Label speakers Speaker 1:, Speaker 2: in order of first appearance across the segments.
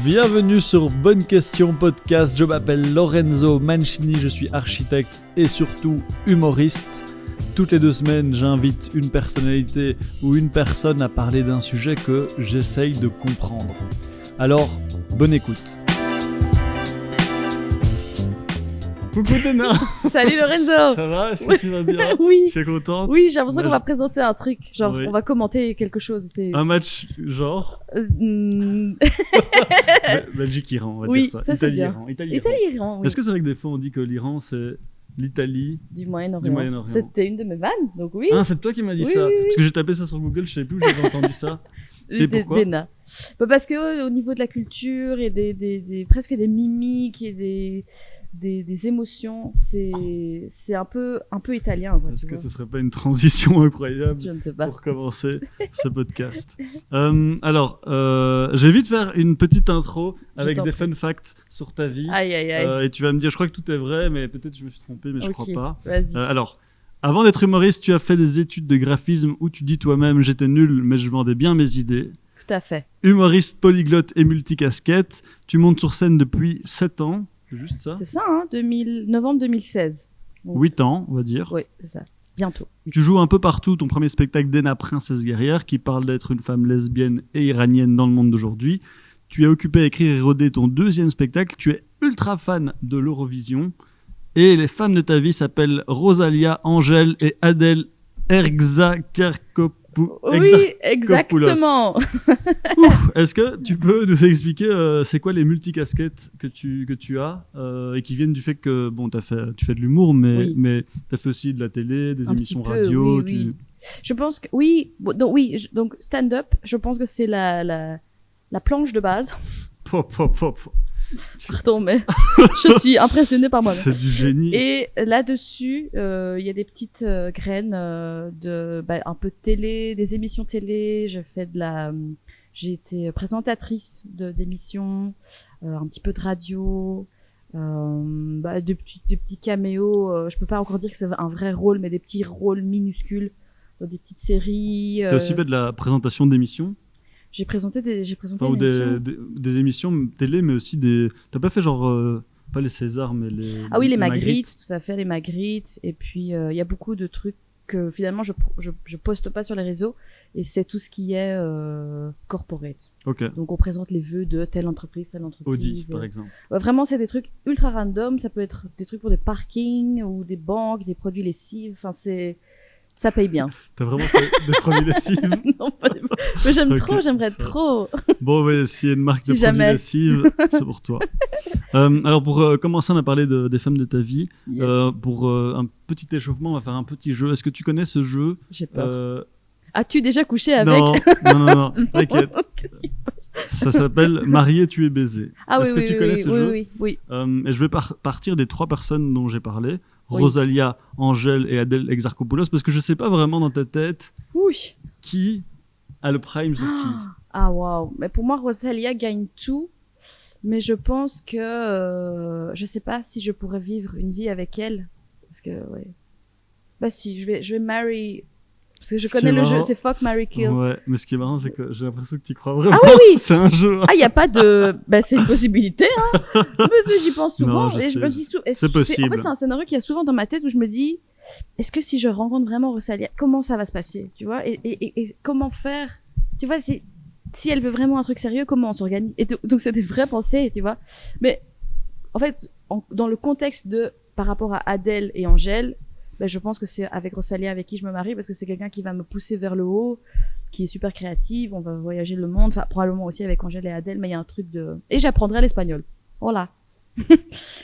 Speaker 1: Bienvenue sur Bonne Question Podcast, je m'appelle Lorenzo Mancini, je suis architecte et surtout humoriste. Toutes les 2 semaines, j'invite une personnalité ou une personne à parler d'un sujet que j'essaye de comprendre. Alors, bonne écoute. Coucou Dena.
Speaker 2: Salut Lorenzo.
Speaker 1: Ça va? Est-ce que tu vas bien?
Speaker 2: Oui.
Speaker 1: Tu es contente?
Speaker 2: Oui, j'ai l'impression qu'on va présenter un truc. Genre,
Speaker 1: Oui.
Speaker 2: on va commenter quelque chose.
Speaker 1: Un match genre Belgique-Iran, on va
Speaker 2: Oui,
Speaker 1: dire ça.
Speaker 2: ça, c'est bien.
Speaker 1: Italie-Iran. Italie-Iran.
Speaker 2: Italie-Iran, oui.
Speaker 1: Est-ce que c'est vrai que des fois on dit que l'Iran c'est l'Italie
Speaker 2: Du Moyen-Orient.
Speaker 1: du Moyen-Orient?
Speaker 2: C'était une de mes vannes, donc oui.
Speaker 1: Ah, c'est toi qui m'as dit
Speaker 2: Oui,
Speaker 1: ça.
Speaker 2: oui, oui.
Speaker 1: Parce que j'ai tapé ça sur Google, je sais plus où j'avais entendu ça. Et pourquoi?
Speaker 2: Dena. Bah, parce que au niveau de la culture et presque des mimiques et des émotions, c'est un peu italien, quoi.
Speaker 1: Est-ce
Speaker 2: tu
Speaker 1: que
Speaker 2: vois.
Speaker 1: ce serait pas une transition incroyable
Speaker 2: Je ne sais pas.
Speaker 1: pour commencer ce podcast? Je vais vite faire une petite intro avec
Speaker 2: t'en
Speaker 1: des
Speaker 2: prie.
Speaker 1: fun facts sur ta vie.
Speaker 2: Aïe, aïe, aïe.
Speaker 1: Et tu vas me dire, je crois que tout est vrai, mais peut-être je me suis trompé, mais je
Speaker 2: Ok,
Speaker 1: crois pas.
Speaker 2: Vas-y.
Speaker 1: Avant d'être humoriste, tu as fait des études de graphisme où tu dis toi-même j'étais nul, mais je vendais bien mes idées.
Speaker 2: Tout à fait.
Speaker 1: Humoriste, polyglotte et multicasquette, tu montes sur scène depuis 7 ans, c'est juste ça?
Speaker 2: C'est ça, hein, novembre 2016.
Speaker 1: 8 ans, on va dire.
Speaker 2: Oui, c'est ça. Bientôt.
Speaker 1: Tu joues un peu partout, ton premier spectacle Dena Princesse Guerrière, qui parle d'être une femme lesbienne et iranienne dans le monde d'aujourd'hui. Tu es occupé à écrire et roder ton 2e spectacle, tu es ultra fan de l'Eurovision, et les femmes de ta vie s'appellent Rosalia, Angèle et Adèle Exarchopoulos.
Speaker 2: Oui, exactement.
Speaker 1: Ouf, est-ce que tu peux nous expliquer c'est quoi les multicasquettes que tu as et qui viennent du fait que bon tu fais de l'humour
Speaker 2: Oui.
Speaker 1: mais tu as fait aussi de la télé, des
Speaker 2: Un
Speaker 1: émissions
Speaker 2: petit peu,
Speaker 1: radio,
Speaker 2: oui. Je pense que oui. Donc stand-up, je pense que c'est la planche de base.
Speaker 1: Pop.
Speaker 2: Pardon, mais je suis impressionnée par moi-même.
Speaker 1: C'est du génie.
Speaker 2: Et là-dessus, il y a des petites graines un peu de télé, des émissions télé. J'ai été présentatrice d'émissions, un petit peu de radio, des petits caméos. Je peux pas encore dire que c'est un vrai rôle, mais des petits rôles minuscules dans des petites séries.
Speaker 1: T'as aussi fait de la présentation d'émissions,
Speaker 2: J'ai présenté
Speaker 1: ou
Speaker 2: une émission.
Speaker 1: des émissions télé, mais aussi des. T'as pas fait genre pas les Césars, mais les.
Speaker 2: Ah oui, les Magritte, tout à fait, les Magritte. Et puis, il y a beaucoup de trucs que finalement, je poste pas sur les réseaux. Et c'est tout ce qui est corporate.
Speaker 1: Ok.
Speaker 2: Donc, on présente les vœux de telle entreprise.
Speaker 1: Audi, par exemple.
Speaker 2: Ouais, vraiment, c'est des trucs ultra random. Ça peut être des trucs pour des parkings ou des banques, des produits lessives. Enfin, ça paye bien.
Speaker 1: T'as vraiment fait des produits lessives?
Speaker 2: Non, pas des... Mais j'aime
Speaker 1: Ok,
Speaker 2: trop, j'aimerais
Speaker 1: ça.
Speaker 2: trop.
Speaker 1: Bon, ouais, s'il y a une marque
Speaker 2: Si
Speaker 1: de produits
Speaker 2: jamais.
Speaker 1: lessives, c'est pour toi. Alors, pour commencer, on a parlé des femmes de ta vie.
Speaker 2: Yes.
Speaker 1: Pour un petit échauffement, on va faire un petit jeu. Est-ce que tu connais ce jeu?
Speaker 2: J'ai peur. As-tu déjà couché avec?
Speaker 1: Non, t'inquiète.
Speaker 2: Qu'est-ce qui se passe?
Speaker 1: Ça s'appelle Marié, tu es baisé.
Speaker 2: Ah oui,
Speaker 1: Est-ce que
Speaker 2: oui,
Speaker 1: tu
Speaker 2: oui,
Speaker 1: connais
Speaker 2: oui,
Speaker 1: ce
Speaker 2: oui,
Speaker 1: jeu?
Speaker 2: oui.
Speaker 1: Et je vais partir des 3 personnes dont j'ai parlé.
Speaker 2: Oui.
Speaker 1: Rosalia, Angèle et Adèle Exarchopoulos, parce que je sais pas vraiment dans ta tête
Speaker 2: Oui.
Speaker 1: qui a le prime sur qui.
Speaker 2: Ah waouh. Mais pour moi, Rosalia gagne tout. Mais je pense que je sais pas si je pourrais vivre une vie avec elle. Parce que ouais. Bah si, je vais marry. Parce que je
Speaker 1: Ce qui
Speaker 2: connais
Speaker 1: est
Speaker 2: le jeu,
Speaker 1: marrant-
Speaker 2: c'est Fuck, Marry, Kill.
Speaker 1: Ouais, mais ce qui est marrant, c'est que j'ai l'impression que tu crois vraiment.
Speaker 2: Ah oui, oui.
Speaker 1: C'est un jeu.
Speaker 2: Ah, y a pas de. Bah c'est une possibilité. Hein. Parce que j'y pense souvent.
Speaker 1: Non, je
Speaker 2: et je
Speaker 1: sais,
Speaker 2: me
Speaker 1: je
Speaker 2: dis
Speaker 1: sais.
Speaker 2: et
Speaker 1: C'est possible.
Speaker 2: En fait, c'est un scénario qui a souvent dans ma tête où je me dis, est-ce que si je rencontre vraiment Rosalia, comment ça va se passer, tu vois, et comment faire, tu vois, si elle veut vraiment un truc sérieux, comment on s'organise. Et donc c'est des vraies pensées, tu vois. Mais en fait, dans le contexte par rapport à Adèle et Angèle, ben, je pense que c'est avec Rosalia avec qui je me marie parce que c'est quelqu'un qui va me pousser vers le haut, qui est super créative, on va voyager le monde, enfin probablement aussi avec Angèle et Adèle, mais il y a un truc de... Et j'apprendrai l'espagnol. Voilà.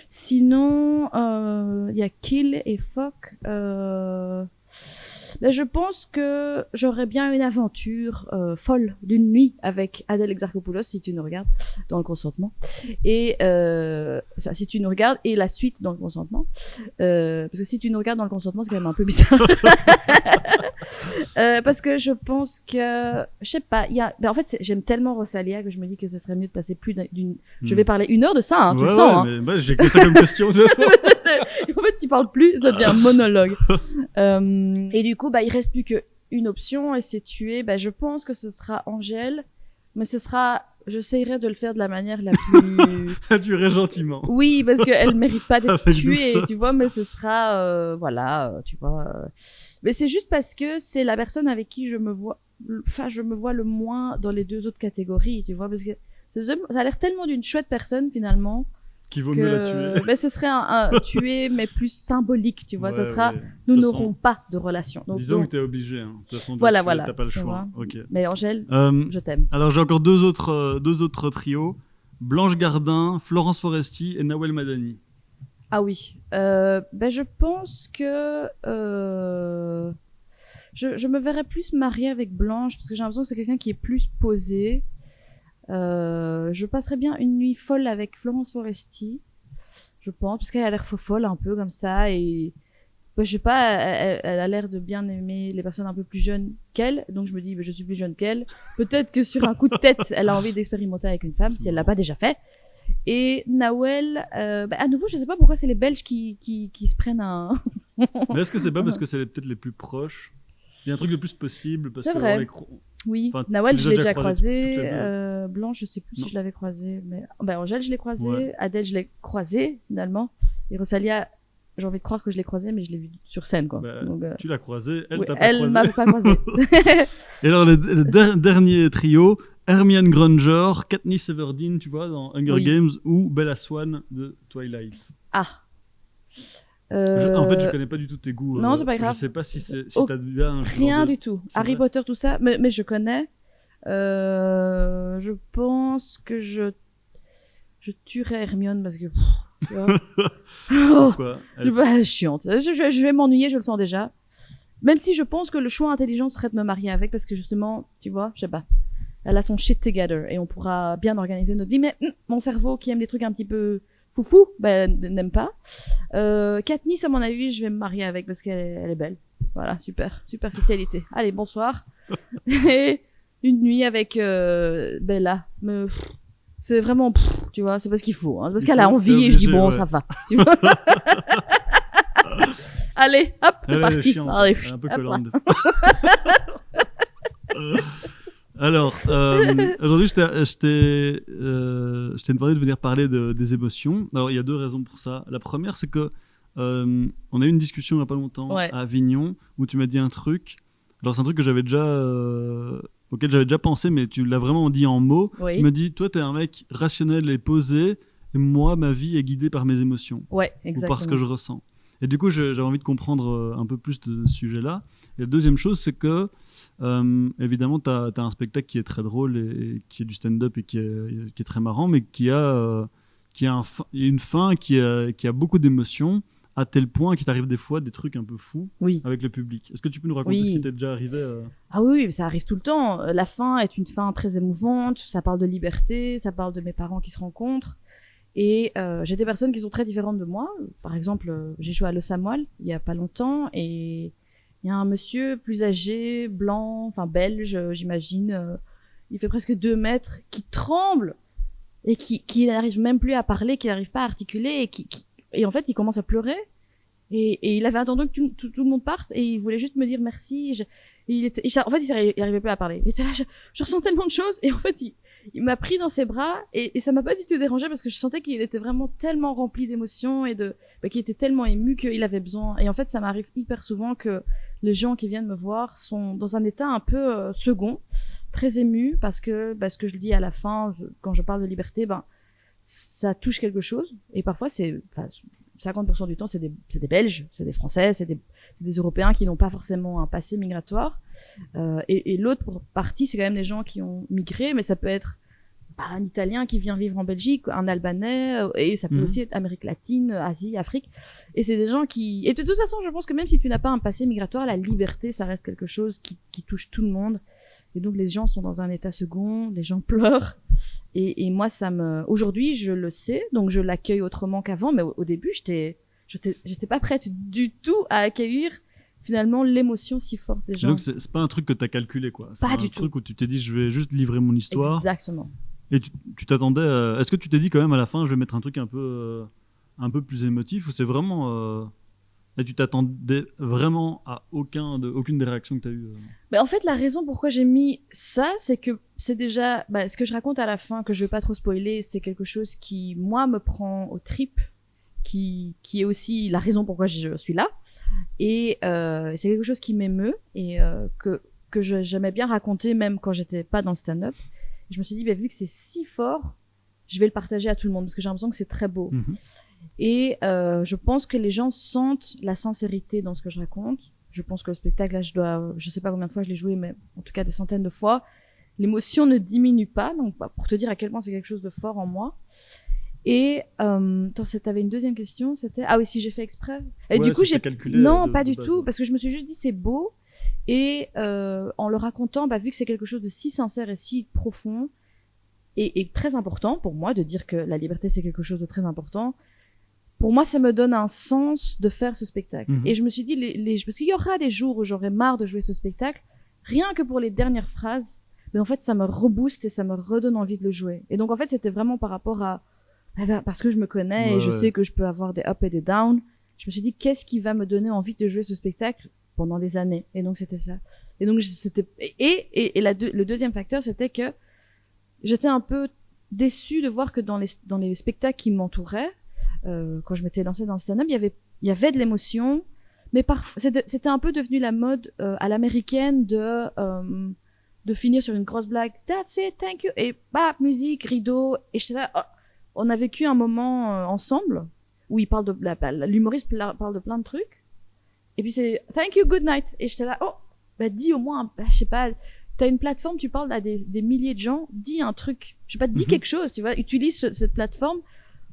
Speaker 2: Sinon, il y a Kill et Fuck. Ben, je pense que j'aurais bien une aventure folle d'une nuit avec Adèle Exarchopoulos, si tu nous regardes, dans le consentement. Et si tu nous regardes, et la suite dans le consentement. Parce que si tu nous regardes dans le consentement, c'est quand même un peu bizarre. Parce que je pense que, je sais pas, en fait, j'aime tellement Rosalia que je me dis que ce serait mieux de passer plus d'une... Je vais parler 1 heure de ça, hein, tu le sens. Hein.
Speaker 1: Mais j'ai que ça comme question.
Speaker 2: En fait, tu parles plus, ça devient un monologue. Et du coup, il reste plus qu'une option, et c'est tuer. Je pense que ce sera Angèle, mais ce sera j'essayerais de le faire de la manière la plus...
Speaker 1: La tuerais gentiment.
Speaker 2: Oui, parce qu'elle mérite pas d'être
Speaker 1: Avec
Speaker 2: tuée,
Speaker 1: douceur.
Speaker 2: tu vois, mais ce sera, tu vois. Mais c'est juste parce que c'est la personne avec qui je me vois le moins dans les deux autres catégories, tu vois, parce que ça a l'air tellement d'une chouette personne, finalement,
Speaker 1: Qu'il vaut mieux la tuer.
Speaker 2: ben, ce serait un tuer, mais plus symbolique, tu vois,
Speaker 1: Ouais,
Speaker 2: ça sera,
Speaker 1: ouais.
Speaker 2: nous
Speaker 1: De toute
Speaker 2: n'aurons pas de relation. Donc,
Speaker 1: Disons que t'es obligé. Hein. De toute façon,
Speaker 2: Voilà,
Speaker 1: dessus,
Speaker 2: voilà.
Speaker 1: t'as pas le
Speaker 2: Tu
Speaker 1: choix.
Speaker 2: vois.
Speaker 1: Ok.
Speaker 2: Mais Angèle,
Speaker 1: Euh,
Speaker 2: je t'aime.
Speaker 1: alors j'ai encore deux autres trios. Blanche Gardin, Florence Foresti et Nawel Madani.
Speaker 2: Ah oui. Ben, je pense que je me verrais plus mariée avec Blanche parce que j'ai l'impression que c'est quelqu'un qui est plus posé. Je passerais bien une nuit folle avec Florence Foresti, je pense, parce qu'elle a l'air folle un peu comme ça et ben, je sais pas, elle a l'air de bien aimer les personnes un peu plus jeunes qu'elle, donc je me dis ben, je suis plus jeune qu'elle. Peut-être que sur un coup de tête, elle a envie d'expérimenter avec une femme si elle l'a pas déjà fait. Et Nawel, à nouveau, je sais pas pourquoi c'est les Belges qui se prennent un.
Speaker 1: Mais est-ce que c'est pas parce que c'est peut-être les plus proches? Il y a un truc le plus possible parce
Speaker 2: C'est
Speaker 1: que
Speaker 2: vrai.
Speaker 1: on les
Speaker 2: Oui,
Speaker 1: Enfin,
Speaker 2: Nawel,
Speaker 1: tu
Speaker 2: je
Speaker 1: les
Speaker 2: l'ai
Speaker 1: as
Speaker 2: déjà
Speaker 1: déjà croisées
Speaker 2: croisé.
Speaker 1: toutes les deux.
Speaker 2: Blanche, je sais plus
Speaker 1: Non.
Speaker 2: si je l'avais croisée. Mais ben, Angèle, je l'ai croisée.
Speaker 1: Ouais.
Speaker 2: Adèle, je l'ai croisée, finalement. Et Rosalia, j'ai envie de croire que je l'ai croisée, mais je l'ai vue sur scène, quoi.
Speaker 1: Bah,
Speaker 2: Donc,
Speaker 1: tu l'as croisée, elle
Speaker 2: oui,
Speaker 1: t'a pas
Speaker 2: elle
Speaker 1: croisée.
Speaker 2: m'a pas croisée.
Speaker 1: Et alors le dernier trio, Hermione Granger, Katniss Everdeen, tu vois, dans Hunger
Speaker 2: Oui.
Speaker 1: Games, ou Bella Swan de Twilight.
Speaker 2: Ah.
Speaker 1: En fait, je connais pas du tout tes goûts.
Speaker 2: non, c'est pas grave.
Speaker 1: Je sais pas si
Speaker 2: Oh,
Speaker 1: t'as bien un genre
Speaker 2: Rien
Speaker 1: de-
Speaker 2: du tout.
Speaker 1: C'est
Speaker 2: Harry
Speaker 1: vrai
Speaker 2: Potter, tout ça, mais je connais. Je pense que je tuerais Hermione parce que tu vois.
Speaker 1: Pourquoi Elle-
Speaker 2: Bah, chiante. Je vais m'ennuyer, je le sens déjà. Même si je pense que le choix intelligent serait de me marier avec parce que justement, tu vois, je sais pas. Elle a son shit together et on pourra bien organiser notre vie. Mais mon cerveau qui aime des trucs un petit peu foufou, ben n'aime pas. Katniss, à mon avis, je vais me marier avec parce qu'elle est belle. Voilà, super, superficialité. Allez, bonsoir. Et une nuit avec Bella. Mais, c'est vraiment, tu vois, c'est parce qu'il faut. Hein, parce
Speaker 1: Il
Speaker 2: qu'elle
Speaker 1: faut,
Speaker 2: a envie
Speaker 1: t'es
Speaker 2: et je dis
Speaker 1: obligé,
Speaker 2: bon,
Speaker 1: ouais.
Speaker 2: ça va. Tu vois. Allez, hop, c'est
Speaker 1: Elle est
Speaker 2: parti.
Speaker 1: chiante,
Speaker 2: Allez,
Speaker 1: elle est un peu
Speaker 2: hop là.
Speaker 1: collante. Alors, aujourd'hui, je t'ai demandé de venir parler des émotions. Alors, il y a deux raisons pour ça. La première, c'est que on a eu une discussion il n'y a pas longtemps
Speaker 2: Ouais.
Speaker 1: à Avignon où tu m'as dit un truc. Alors, c'est un truc que j'avais déjà, auquel j'avais déjà pensé, mais tu l'as vraiment dit en mots.
Speaker 2: Oui.
Speaker 1: Tu me dis, toi, t'es un mec rationnel et posé, et moi, ma vie est guidée par mes émotions
Speaker 2: Ouais,
Speaker 1: ou
Speaker 2: exactement.
Speaker 1: par ce que je ressens. Et du coup, j'avais envie de comprendre un peu plus de ce sujet-là. Et la deuxième chose, c'est que, évidemment, tu as un spectacle qui est très drôle et qui est du stand-up et qui est très marrant, mais qui a une fin qui a beaucoup d'émotions, à tel point qu'il t'arrive des fois des trucs un peu fous
Speaker 2: Oui.
Speaker 1: avec le public. Est-ce que tu peux nous raconter
Speaker 2: Oui.
Speaker 1: ce qui t'est déjà arrivé
Speaker 2: Ah oui, ça arrive tout le temps. La fin est une fin très émouvante. Ça parle de liberté, ça parle de mes parents qui se rencontrent. Et j'ai des personnes qui sont très différentes de moi. Par exemple, j'ai joué à Le Samoil il y a pas longtemps et il y a un monsieur plus âgé, blanc, enfin belge, j'imagine. Il fait presque 2 mètres, qui tremble et qui n'arrive même plus à parler, qui n'arrive pas à articuler et en fait il commence à pleurer. Et il avait attendu que tout le monde parte et il voulait juste me dire merci. En fait, il arrivait plus à parler. Il était là, je ressens tellement de choses et en fait, il m'a pris dans ses bras et ça m'a pas du tout dérangé parce que je sentais qu'il était vraiment tellement rempli d'émotions et qu'il était tellement ému qu'il avait besoin. Et en fait, ça m'arrive hyper souvent que les gens qui viennent me voir sont dans un état un peu second, très ému parce que je le dis à la fin quand je parle de liberté, ça touche quelque chose et parfois 50% du temps, c'est des Belges, c'est des Français, c'est des Européens qui n'ont pas forcément un passé migratoire. Et l'autre partie, c'est quand même des gens qui ont migré, mais ça peut être un Italien qui vient vivre en Belgique, un Albanais, et ça peut aussi être Amérique latine, Asie, Afrique. Et c'est des gens qui... Et de toute façon, je pense que même si tu n'as pas un passé migratoire, la liberté, ça reste quelque chose qui touche tout le monde. Et donc, les gens sont dans un état second, les gens pleurent. Et moi, aujourd'hui, je le sais, donc je l'accueille autrement qu'avant, mais au début, j'étais pas prête du tout à accueillir finalement l'émotion si forte des gens.
Speaker 1: Donc, c'est pas un truc que tu as calculé, quoi. C'est
Speaker 2: Pas
Speaker 1: un
Speaker 2: du
Speaker 1: truc
Speaker 2: tout.
Speaker 1: où tu t'es dit, je vais juste livrer mon histoire.
Speaker 2: Exactement.
Speaker 1: Et tu t'attendais. Est-ce que tu t'es dit quand même à la fin, je vais mettre un truc un peu plus émotif ou c'est vraiment. Et tu t'attendais vraiment à aucune des réactions que tu as eues
Speaker 2: Mais en fait, la raison pourquoi j'ai mis ça, c'est que c'est déjà, ce que je raconte à la fin, que je vais pas trop spoiler, c'est quelque chose qui, moi, me prend aux tripes, qui est aussi la raison pourquoi je suis là. Et c'est quelque chose qui m'émeut et que j'aimais bien raconter même quand j'étais pas dans le stand-up. Je me suis dit, vu que c'est si fort, je vais le partager à tout le monde parce que j'ai l'impression que c'est très beau. Et je pense que les gens sentent la sincérité dans ce que je raconte. Je pense que le spectacle, là, je sais pas combien de fois je l'ai joué, mais en tout cas des centaines de fois. L'émotion ne diminue pas, donc pour te dire à quel point c'est quelque chose de fort en moi. Et t'avais une deuxième question, c'était oui, si j'ai fait exprès. Et du coup j'ai calculé. Non, pas du tout, parce que je me suis juste dit c'est beau. Et en le racontant, vu que c'est quelque chose de si sincère et si profond et très important pour moi de dire que la liberté c'est quelque chose de très important. Pour moi, ça me donne un sens de faire ce spectacle. Et je me suis dit, parce qu'il y aura des jours où j'aurai marre de jouer ce spectacle, rien que pour les dernières phrases, mais en fait, ça me rebooste et ça me redonne envie de le jouer. Et donc, en fait, c'était vraiment par rapport à, parce que je me connais et je sais que je peux avoir des up et des down. Je me suis dit, qu'est-ce qui va me donner envie de jouer ce spectacle pendant des années? Et donc, c'était ça. Et donc, le deuxième facteur, c'était que j'étais un peu déçue de voir que dans les spectacles qui m'entouraient, quand je m'étais lancée dans le stand-up, il y avait de l'émotion, mais parfois c'était un peu devenu la mode à l'américaine de finir sur une grosse blague, that's it, thank you, et musique, rideau, et j'étais là, on a vécu un moment ensemble où il parle l'humoriste parle de plein de trucs, et puis c'est thank you, good night, et j'étais là, dis au moins, je sais pas, t'as une plateforme, tu parles à des milliers de gens, dis un truc, je sais pas, dis quelque chose, tu vois, utilise cette plateforme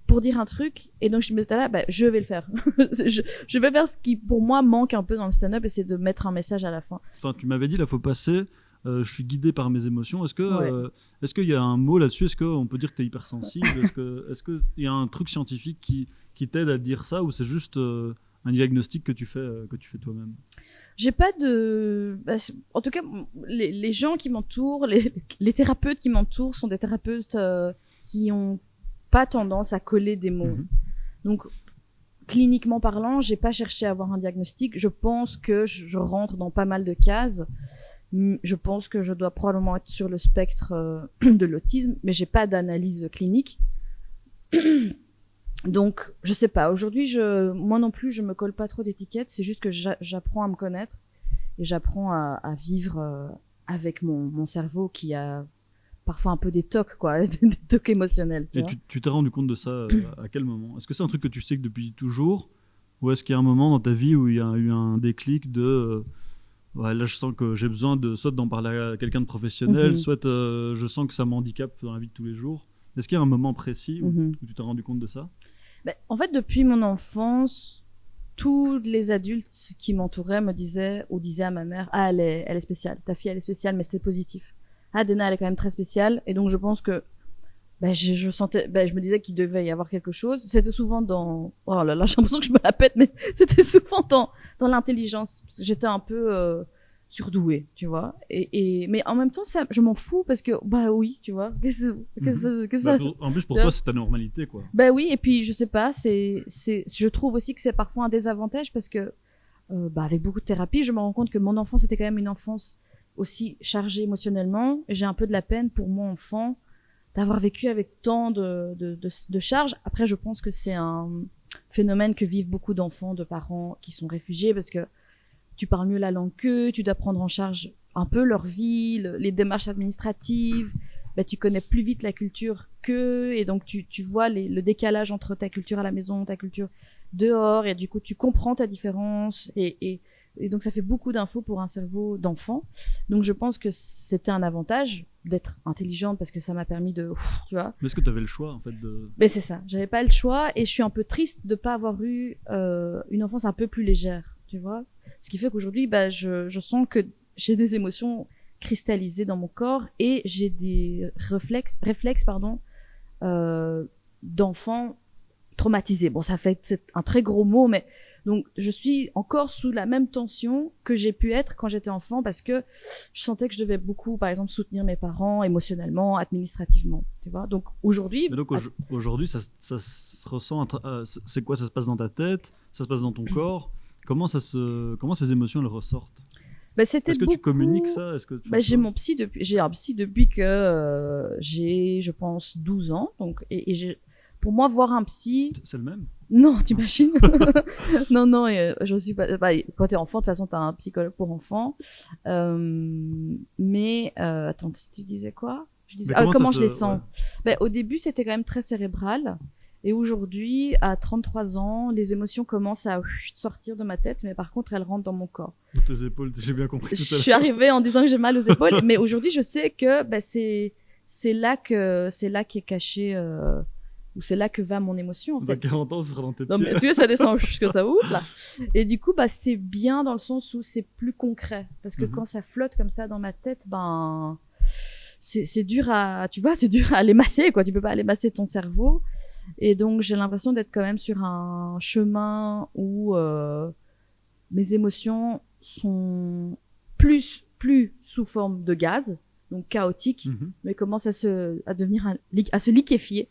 Speaker 2: pour dire un truc, et donc je me disais là, je vais le faire. je vais faire ce qui, pour moi, manque un peu dans le stand-up, et c'est de mettre un message à la fin.
Speaker 1: Enfin, tu m'avais dit, là, faut passer, je suis guidé par mes émotions. Est-ce qu'il y a un mot là-dessus? Est-ce qu'on peut dire que tu es hypersensible? Est-ce qu'il y a un truc scientifique qui t'aide à dire ça, ou c'est juste un diagnostic que tu fais toi-même?
Speaker 2: J'ai pas de... en tout cas, les gens qui m'entourent, les thérapeutes qui m'entourent sont des thérapeutes qui ont pas tendance à coller des mots. Donc, cliniquement parlant, j'ai pas cherché à avoir un diagnostic. Je pense que je rentre dans pas mal de cases. Je pense que je dois probablement être sur le spectre de l'autisme, mais j'ai pas d'analyse clinique. Donc, je sais pas. Aujourd'hui, moi non plus, je me colle pas trop d'étiquettes. C'est juste que j'apprends à me connaître et j'apprends à vivre avec mon cerveau qui a parfois un peu des tocs, quoi, des tocs émotionnels.
Speaker 1: Et tu t'es rendu compte de ça à quel moment? Est-ce que c'est un truc que tu sais que depuis toujours, ou est-ce qu'il y a un moment dans ta vie où il y a eu un déclic de là je sens que j'ai besoin soit d'en parler à quelqu'un de professionnel, soit je sens que ça m'handicape dans la vie de tous les jours? Est-ce qu'il y a un moment précis où tu t'es rendu compte de ça?
Speaker 2: En fait, depuis mon enfance, tous les adultes qui m'entouraient me disaient à ma mère, elle est spéciale, ta fille elle est spéciale, mais c'était positif. Dena, elle est quand même très spéciale, et donc je pense que je sentais, je me disais qu'il devait y avoir quelque chose. C'était souvent dans, oh là là, j'ai l'impression que je me la pète, mais c'était souvent dans l'intelligence. Parce que j'étais un peu surdouée, tu vois. Mais en même temps, ça, je m'en fous parce que oui, tu vois.
Speaker 1: En plus pour toi, c'est ta normalité, quoi.
Speaker 2: Oui, et puis je sais pas, je trouve aussi que c'est parfois un désavantage parce que avec beaucoup de thérapie, je me rends compte que mon enfance était quand même une enfance aussi chargée émotionnellement. J'ai un peu de la peine pour mon enfant d'avoir vécu avec tant de charges. Après, je pense que c'est un phénomène que vivent beaucoup d'enfants, de parents qui sont réfugiés, parce que tu parles mieux la langue qu'eux, tu dois prendre en charge un peu leur vie, les démarches administratives, tu connais plus vite la culture qu'eux, et donc tu vois le décalage entre ta culture à la maison, ta culture dehors, et du coup tu comprends ta différence, et donc ça fait beaucoup d'infos pour un cerveau d'enfant. Donc je pense que c'était un avantage d'être intelligente parce que ça m'a permis de, tu vois.
Speaker 1: Mais est-ce que tu avais le choix en fait de...
Speaker 2: Mais c'est ça, j'avais pas le choix, et je suis un peu triste de pas avoir eu une enfance un peu plus légère, tu vois. Ce qui fait qu'aujourd'hui, je sens que j'ai des émotions cristallisées dans mon corps, et j'ai des réflexes d'enfants traumatisés. Bon, c'est un très gros mot, mais donc je suis encore sous la même tension que j'ai pu être quand j'étais enfant, parce que je sentais que je devais beaucoup, par exemple, soutenir mes parents émotionnellement, administrativement, tu vois. Donc aujourd'hui...
Speaker 1: Mais donc aujourd'hui, ça se ressent... c'est quoi? Ça se passe dans ta tête? Ça se passe dans ton corps? Comment ces émotions elles ressortent?
Speaker 2: Bah, c'était
Speaker 1: Est-ce que tu communiques ça? Est-ce que tu
Speaker 2: Bah, j'ai un psy depuis que j'ai, je pense, 12 ans. Donc, pour moi, voir un psy.
Speaker 1: C'est le même?
Speaker 2: Non, t'imagines? Non, je suis pas. Bah, quand t'es enfant, de toute façon, t'as un psychologue pour enfants. Attends, tu disais quoi? Je disais comment je les sens. Ouais. Bah, au début, c'était quand même très cérébral. Et aujourd'hui, à 33 ans, les émotions commencent à sortir de ma tête, mais par contre, elles rentrent dans mon corps.
Speaker 1: Dans tes épaules, j'ai bien compris tout à l'heure.
Speaker 2: Je suis arrivée en disant que j'ai mal aux épaules, mais aujourd'hui, je sais que bah, c'est là qu'est caché, ou c'est là que va mon émotion, en fait.
Speaker 1: Dans 40 ans, ce sera dans tes pieds.
Speaker 2: Non, mais tu vois, ça descend jusqu'à ça ouf, là. Et du coup, bah, c'est bien dans le sens où c'est plus concret. Parce que quand ça flotte comme ça dans ma tête, ben, c'est dur tu vois, c'est dur à aller masser, quoi. Tu peux pas aller masser ton cerveau. Et donc, j'ai l'impression d'être quand même sur un chemin où mes émotions sont plus sous forme de gaz, donc chaotiques, mais commencent à se liquéfier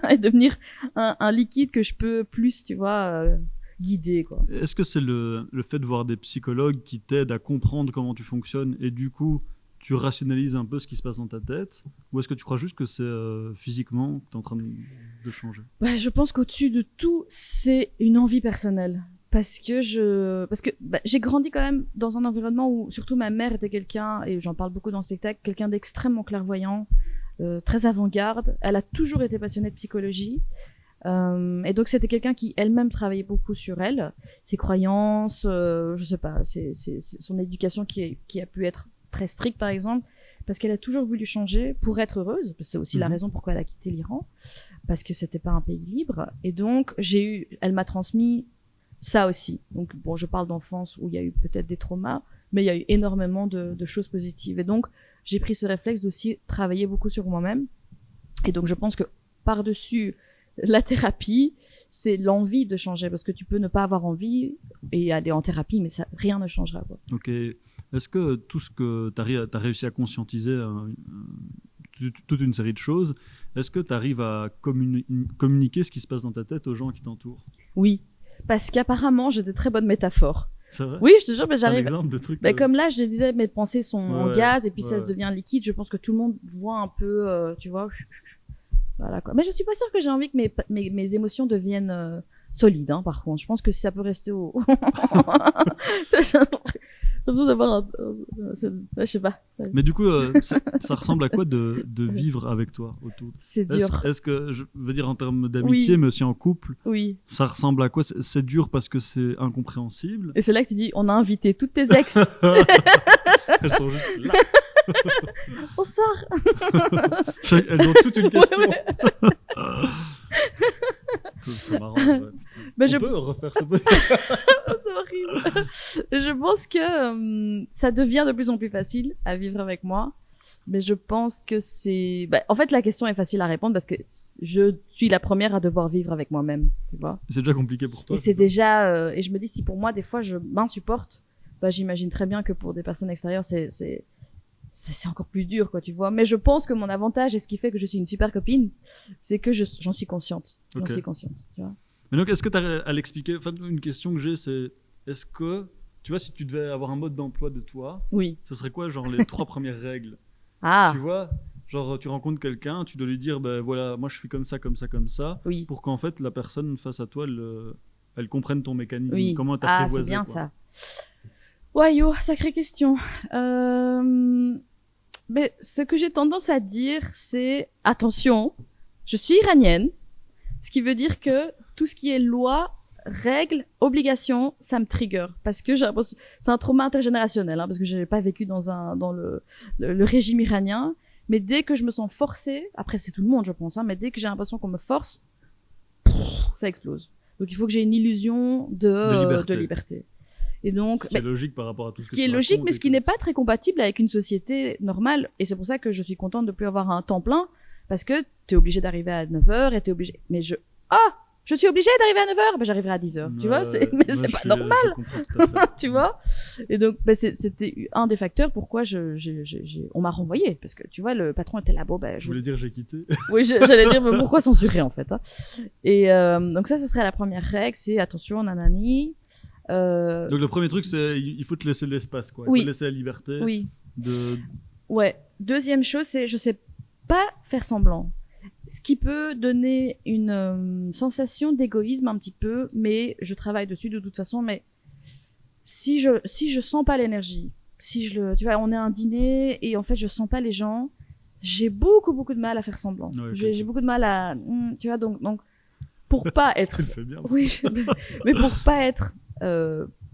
Speaker 2: et devenir un liquide que je peux plus, tu vois, guider, quoi.
Speaker 1: Est-ce que c'est le fait de voir des psychologues qui t'aident à comprendre comment tu fonctionnes et du coup tu rationalises un peu ce qui se passe dans ta tête, ou est-ce que tu crois juste que c'est physiquement que tu es en train de changer?
Speaker 2: Ouais, je pense qu'au-dessus de tout, c'est une envie personnelle. Parce que j'ai grandi quand même dans un environnement où surtout ma mère était quelqu'un, et j'en parle beaucoup dans le spectacle, quelqu'un d'extrêmement clairvoyant, très avant-garde. Elle a toujours été passionnée de psychologie. Et donc c'était quelqu'un qui elle-même travaillait beaucoup sur elle, ses croyances, je sais pas, c'est son éducation qui a pu être très stricte par exemple, parce qu'elle a toujours voulu changer pour être heureuse. C'est aussi la raison pourquoi elle a quitté l'Iran, parce que c'était pas un pays libre. Et donc elle m'a transmis ça aussi. Donc bon, je parle d'enfance où il y a eu peut-être des traumas, mais il y a eu énormément de choses positives. Et donc j'ai pris ce réflexe d'aussi travailler beaucoup sur moi-même. Et donc je pense que par-dessus la thérapie, c'est l'envie de changer, parce que tu peux ne pas avoir envie et aller en thérapie, mais ça, rien ne changera, quoi.
Speaker 1: Ok. Est-ce que tout ce que tu as réussi à conscientiser, toute une série de choses, est-ce que tu arrives à communiquer ce qui se passe dans ta tête aux gens qui t'entourent?
Speaker 2: Oui, parce qu'apparemment j'ai de très bonnes métaphores.
Speaker 1: C'est vrai?
Speaker 2: Oui, je te jure, j'arrive.
Speaker 1: Un exemple de trucs.
Speaker 2: Comme là, je disais, mes pensées sont en gaz et puis ça se devient liquide. Je pense que tout le monde voit un peu, tu vois. Voilà, quoi. Mais je suis pas sûre que j'ai envie que mes émotions deviennent solides, hein, par contre. Je pense que si ça peut rester au... J'ai besoin d'avoir je sais pas.
Speaker 1: Mais du coup, ça ressemble à quoi de vivre avec toi autour?
Speaker 2: C'est dur.
Speaker 1: Est-ce que, je veux dire en termes d'amitié, mais aussi en couple, ça ressemble à quoi? C'est dur parce que c'est incompréhensible.
Speaker 2: Et c'est là que tu dis, on a invité toutes tes ex.
Speaker 1: Elles sont juste là.
Speaker 2: Bonsoir.
Speaker 1: Elles ont toute une question. Ce serait marrant. Ouais, on peut refaire ce podcast.
Speaker 2: C'est horrible. Je pense que ça devient de plus en plus facile à vivre avec moi. Mais je pense que c'est... en fait, la question est facile à répondre parce que je suis la première à devoir vivre avec moi-même, tu vois.
Speaker 1: C'est déjà compliqué pour toi.
Speaker 2: Et c'est déjà... et je me dis, si pour moi, des fois, je m'insupporte, j'imagine très bien que pour des personnes extérieures, c'est encore plus dur, quoi, tu vois. Mais je pense que mon avantage et ce qui fait que je suis une super copine, c'est que j'en suis consciente. J'en suis consciente, tu vois.
Speaker 1: Mais donc, est-ce que tu as à l'expliquer? Enfin, une question que j'ai, c'est est-ce que, tu vois, si tu devais avoir un mode d'emploi de toi, ce serait quoi, genre, les 3 premières règles? Tu vois, genre, tu rencontres quelqu'un, tu dois lui dire, ben voilà, moi je suis comme ça, comme ça, comme ça, pour qu'en fait, la personne face à toi, elle comprenne ton mécanisme, comment t'apprivoiser.
Speaker 2: C'est bien
Speaker 1: quoi.
Speaker 2: ça. Ouais, sacrée question. Mais ce que j'ai tendance à dire, c'est attention, je suis iranienne, ce qui veut dire que tout ce qui est loi, règles, obligations, ça me trigger parce que c'est un trauma intergénérationnel, hein, parce que je n'ai pas vécu dans le régime iranien, mais dès que je me sens forcée, après c'est tout le monde je pense, hein, mais dès que j'ai l'impression qu'on me force, ça explose. Donc il faut que j'ai une illusion de liberté. Et donc,
Speaker 1: ce qui est logique par rapport à tout
Speaker 2: ce qui est logique, mais ce qui n'est pas très compatible avec une société normale. Et c'est pour ça que je suis contente de plus avoir un temps plein, parce que t'es obligé d'arriver à 9h et t'es obligé. Mais je suis obligée d'arriver à 9h, j'arriverai à 10h. Tu vois, mais c'est pas normal.
Speaker 1: Je comprends tout à fait.
Speaker 2: Tu vois? Et donc, c'était un des facteurs pourquoi on m'a renvoyée. Parce que, tu vois, le patron était là,
Speaker 1: je voulais dire j'ai quitté.
Speaker 2: Oui, j'allais dire, mais pourquoi censurer, en fait, hein. Et, donc ça serait la première règle, c'est attention, nanani.
Speaker 1: Donc le premier truc, c'est il faut te laisser l'espace, quoi. Il
Speaker 2: Oui.
Speaker 1: faut te laisser la liberté
Speaker 2: Oui.
Speaker 1: de...
Speaker 2: Ouais. Deuxième chose, c'est je sais pas faire semblant. Ce qui peut donner une sensation d'égoïsme un petit peu, mais je travaille dessus de toute façon. Mais si je sens pas l'énergie, tu vois, on est à un dîner et en fait je sens pas les gens, j'ai beaucoup de mal à faire semblant.
Speaker 1: Ouais,
Speaker 2: J'ai beaucoup de mal à, tu vois, donc pour pas être,
Speaker 1: Tu le fais bien.
Speaker 2: oui, mais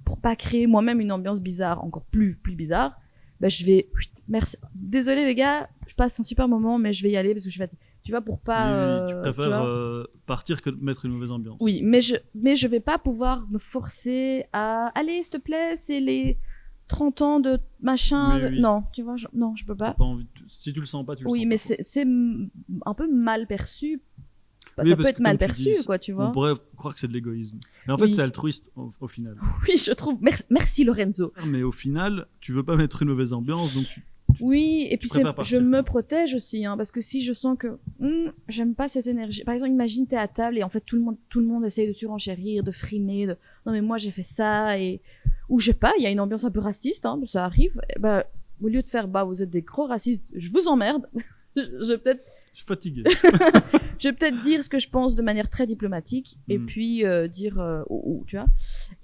Speaker 2: pour pas créer moi-même une ambiance bizarre, encore plus bizarre, ben je vais, merci, désolé les gars, je passe un super moment, mais je vais y aller parce que je vais, tu vois, pour pas.
Speaker 1: Oui, tu
Speaker 2: tu
Speaker 1: préfères
Speaker 2: vois.
Speaker 1: partir que de mettre une mauvaise ambiance.
Speaker 2: Oui, mais je vais pas pouvoir me forcer à, allez, s'il te plaît, c'est les 30 ans de machin.
Speaker 1: Oui, oui.
Speaker 2: Non, tu vois, non, je peux
Speaker 1: T'as
Speaker 2: pas.
Speaker 1: pas envie si tu le sens pas, tu le
Speaker 2: Oui,
Speaker 1: sens
Speaker 2: mais
Speaker 1: pas.
Speaker 2: c'est un peu mal perçu.
Speaker 1: Oui,
Speaker 2: Ça
Speaker 1: parce
Speaker 2: peut être
Speaker 1: que
Speaker 2: mal
Speaker 1: comme tu
Speaker 2: perçu,
Speaker 1: dis,
Speaker 2: quoi, tu
Speaker 1: On
Speaker 2: vois.
Speaker 1: pourrait croire que c'est de l'égoïsme. Mais en fait,
Speaker 2: Oui.
Speaker 1: c'est altruiste au final.
Speaker 2: Oui, je trouve. Merci Lorenzo.
Speaker 1: Mais au final, tu veux pas mettre une mauvaise ambiance, donc
Speaker 2: Oui, et puis
Speaker 1: préfères
Speaker 2: je
Speaker 1: partir,
Speaker 2: me
Speaker 1: quoi.
Speaker 2: protège aussi, hein, parce que si je sens que j'aime pas cette énergie. Par exemple, imagine t'es à table et en fait tout le monde essaye de surenchérir, de frimer, de non mais moi j'ai fait ça et ou je sais pas, il y a une ambiance un peu raciste, hein, ça arrive. Et bah au lieu de faire bah vous êtes des gros racistes, je vous emmerde. je vais peut-être
Speaker 1: Je suis fatigué.
Speaker 2: dire ce que je pense de manière très diplomatique et
Speaker 1: Mm.
Speaker 2: puis dire tu vois.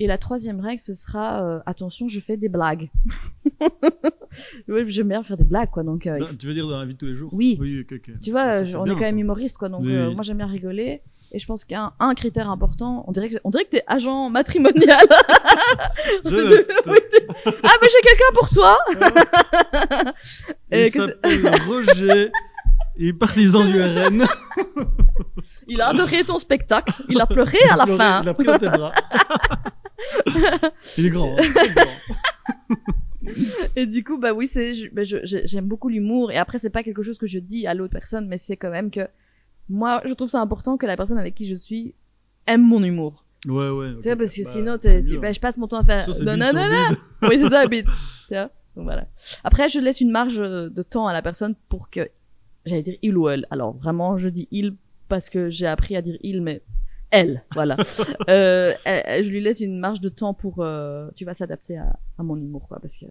Speaker 2: Et la troisième règle ce sera attention, je fais des blagues. Ouais, j'aime bien faire des blagues quoi, donc il faut-
Speaker 1: Tu veux dire dans la vie de tous les jours?
Speaker 2: Oui.
Speaker 1: Oui, ok.
Speaker 2: tu vois,
Speaker 1: Ça, c'est
Speaker 2: on
Speaker 1: bien,
Speaker 2: est quand même
Speaker 1: ça.
Speaker 2: humoriste, quoi. Donc,
Speaker 1: Oui, oui.
Speaker 2: moi, j'aime bien rigoler. Et je pense qu'un critère important, on dirait que t'es agent matrimonial.
Speaker 1: Je
Speaker 2: C'est
Speaker 1: note.
Speaker 2: oui, ah, mais j'ai quelqu'un pour toi. Et
Speaker 1: Il
Speaker 2: que
Speaker 1: s'appelle Roger. Il est partisan du RN.
Speaker 2: il a adoré ton spectacle. Il a pleuré à la fin.
Speaker 1: Il a pris dans tes bras. Il est grand. Hein, très grand.
Speaker 2: Et du coup, bah oui, j'aime beaucoup l'humour. Et après, c'est pas quelque chose que je dis à l'autre personne, mais c'est quand même que moi, je trouve ça important que la personne avec qui je suis aime mon humour.
Speaker 1: Ouais, ok.
Speaker 2: Tu vois, parce que
Speaker 1: Bah,
Speaker 2: sinon,
Speaker 1: c'est mieux.
Speaker 2: je passe mon temps à faire
Speaker 1: Ça, c'est
Speaker 2: non,
Speaker 1: bide
Speaker 2: non,
Speaker 1: sur
Speaker 2: non, non.
Speaker 1: bide.
Speaker 2: Oui, c'est ça, bite. Tu vois? Donc voilà. Après, je laisse une marge de temps à la personne pour que, j'allais dire il ou elle. Alors, vraiment, je dis il parce que j'ai appris à dire il, mais elle, voilà. Je lui laisse une marge de temps pour, tu vas s'adapter à mon humour, quoi, parce que,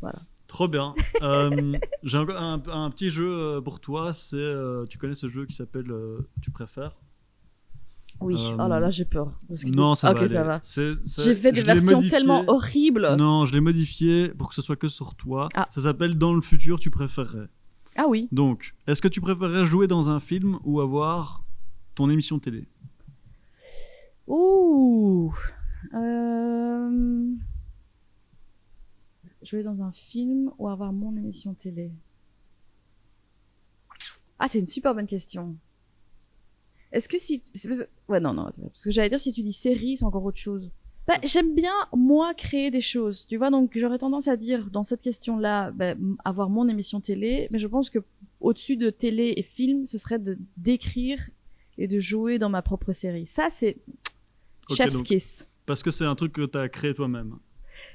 Speaker 2: voilà.
Speaker 1: Trop bien. J'ai encore un petit jeu pour toi. C'est, tu connais ce jeu qui s'appelle Tu préfères?
Speaker 2: Oui. Oh là là, j'ai peur. Parce que
Speaker 1: Non, ça
Speaker 2: ok,
Speaker 1: va.
Speaker 2: ça
Speaker 1: aller.
Speaker 2: va.
Speaker 1: C'est-
Speaker 2: J'ai fait des
Speaker 1: je l'ai
Speaker 2: versions
Speaker 1: modifié.
Speaker 2: tellement horribles.
Speaker 1: Non, je l'ai modifié pour que ce soit que sur toi.
Speaker 2: Ah.
Speaker 1: Ça s'appelle Dans le futur, tu préférerais.
Speaker 2: Ah oui.
Speaker 1: Donc, est-ce que tu préférerais jouer dans un film ou avoir ton émission télé?
Speaker 2: Ouh. Jouer dans un film ou avoir mon émission télé? Ah, c'est une super bonne question. Est-ce que si... Ouais, non, attends, parce que j'allais dire, si tu dis série, c'est encore autre chose. Bah, j'aime bien, moi, créer des choses, tu vois, donc j'aurais tendance à dire, dans cette question-là, bah, avoir mon émission télé, mais je pense que au-dessus de télé et film, ce serait d'écrire et de jouer dans ma propre série. Ça, c'est
Speaker 1: Ok,
Speaker 2: chef's
Speaker 1: donc-
Speaker 2: kiss.
Speaker 1: Parce que c'est un truc que tu as créé toi-même.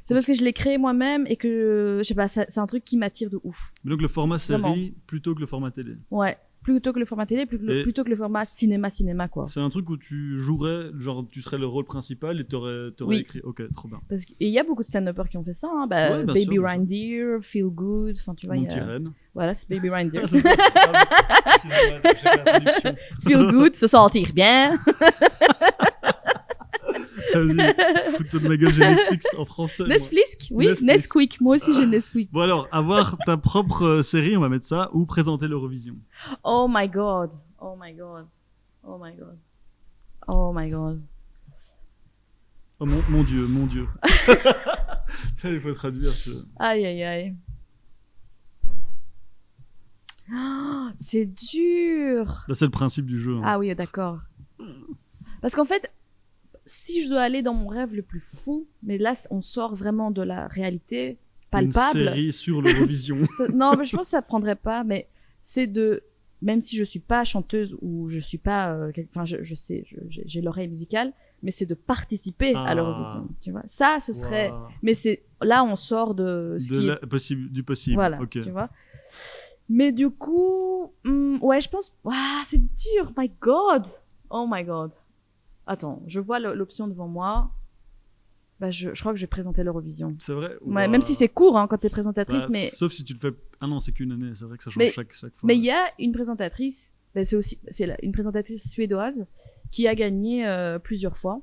Speaker 2: C'est parce que je l'ai créé moi-même et que, je sais pas, c'est un truc qui m'attire de ouf.
Speaker 1: Mais donc le format série
Speaker 2: Vraiment.
Speaker 1: plutôt que le format télé.
Speaker 2: Ouais. Plutôt que le format télé,
Speaker 1: Et-
Speaker 2: plutôt que le format cinéma, quoi.
Speaker 1: C'est un truc où tu jouerais, genre tu serais le rôle principal et t'aurais
Speaker 2: Oui.
Speaker 1: écrit. Ok, trop bien.
Speaker 2: Parce et il y a beaucoup de stand-uppers qui ont fait ça, hein. Bah,
Speaker 1: Ouais, bien
Speaker 2: Baby
Speaker 1: sûr, bien sûr.
Speaker 2: Reindeer, Feel Good, enfin, tu vois,
Speaker 1: Mon
Speaker 2: il y
Speaker 1: petit
Speaker 2: a...
Speaker 1: reine.
Speaker 2: Voilà, c'est Baby Reindeer.
Speaker 1: Ah, c'est ça. Ah, oui. Excusez-moi, j'ai fait la traduction.
Speaker 2: Feel Good, se sentir bien.
Speaker 1: Vas-y, fous-toi de ma gueule, j'ai Netflix en français. moi.
Speaker 2: Nesflisk, oui,
Speaker 1: Nesflisk.
Speaker 2: Nesquik. Moi aussi, j'ai Nesquik.
Speaker 1: Bon alors, avoir ta propre série, on va mettre ça, ou présenter l'Eurovision.
Speaker 2: Oh my god. Oh my god. Oh my god. Oh my god.
Speaker 1: Oh mon Dieu, mon Dieu. Il faut traduire.
Speaker 2: Aïe, aïe, aïe. Ah, c'est dur.
Speaker 1: Là, c'est le principe du jeu. Hein.
Speaker 2: Ah oui, d'accord. Parce qu'en fait, si je dois aller dans mon rêve le plus fou, mais là, on sort vraiment de la réalité palpable.
Speaker 1: Une série sur l'Eurovision.
Speaker 2: Non, mais je pense que ça prendrait pas, mais c'est de, même si je suis pas chanteuse ou je suis pas, enfin, je sais, j'ai l'oreille musicale, mais c'est de participer à
Speaker 1: Ah.
Speaker 2: l'Eurovision, tu vois. Ça, ce serait,
Speaker 1: Waouh.
Speaker 2: mais c'est, là, on sort de ce qui est
Speaker 1: Du possible.
Speaker 2: voilà,
Speaker 1: Ok.
Speaker 2: tu vois. Mais du coup, ouais, je pense, c'est dur, my God. Oh my God. Attends, je vois l'option devant moi. je crois que je vais présenter l'Eurovision.
Speaker 1: C'est vrai.
Speaker 2: Ouais, même si c'est court quand t'es présentatrice, mais
Speaker 1: sauf si tu le fais. Ah non, c'est qu'une année. C'est vrai que ça change chaque fois.
Speaker 2: Mais il y a une présentatrice. Une présentatrice suédoise qui a gagné plusieurs fois.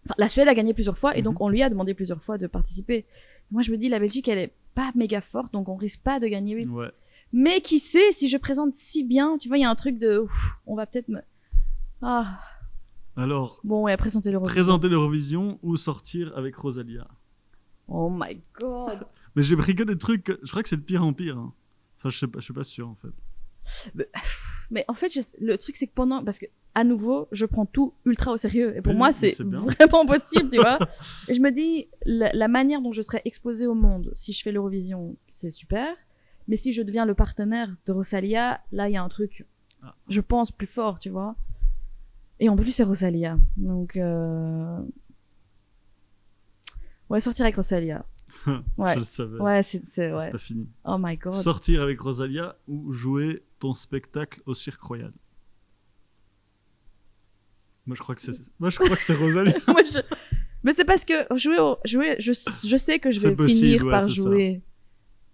Speaker 2: Enfin, la Suède a gagné plusieurs fois et donc on lui a demandé plusieurs fois de participer. Moi, je me dis, la Belgique, elle est pas méga forte, donc on risque pas de gagner.
Speaker 1: Ouais.
Speaker 2: Mais qui sait, si je présente si bien, tu vois, il y a un truc de, on va peut-être
Speaker 1: Alors.
Speaker 2: Bon, ouais, présenter l'Eurovision.
Speaker 1: Présenter l'Eurovision ou sortir avec Rosalia.
Speaker 2: Oh my god.
Speaker 1: Mais j'ai pris que des trucs, je crois que c'est de pire en pire. Hein. Enfin, je suis pas sûr, en fait.
Speaker 2: Mais en fait, le truc, c'est que parce que, à nouveau, je prends tout ultra au sérieux. Et pour
Speaker 1: oui,
Speaker 2: moi, c'est vraiment possible, tu vois. Et je me dis, la manière dont je serais exposée au monde si je fais l'Eurovision, c'est super. Mais si je deviens le partenaire de Rosalia, là, il y a un truc, je pense, plus fort, tu vois. Et en plus, c'est Rosalia. Donc, ouais, sortir avec Rosalia. Ouais.
Speaker 1: Je le savais.
Speaker 2: Ouais, c'est
Speaker 1: pas fini.
Speaker 2: Oh my god.
Speaker 1: Sortir avec Rosalia ou jouer ton spectacle au Cirque Royal. Moi, je crois que c'est Rosalia.
Speaker 2: Mais c'est parce que je sais que je vais finir par jouer. Ça.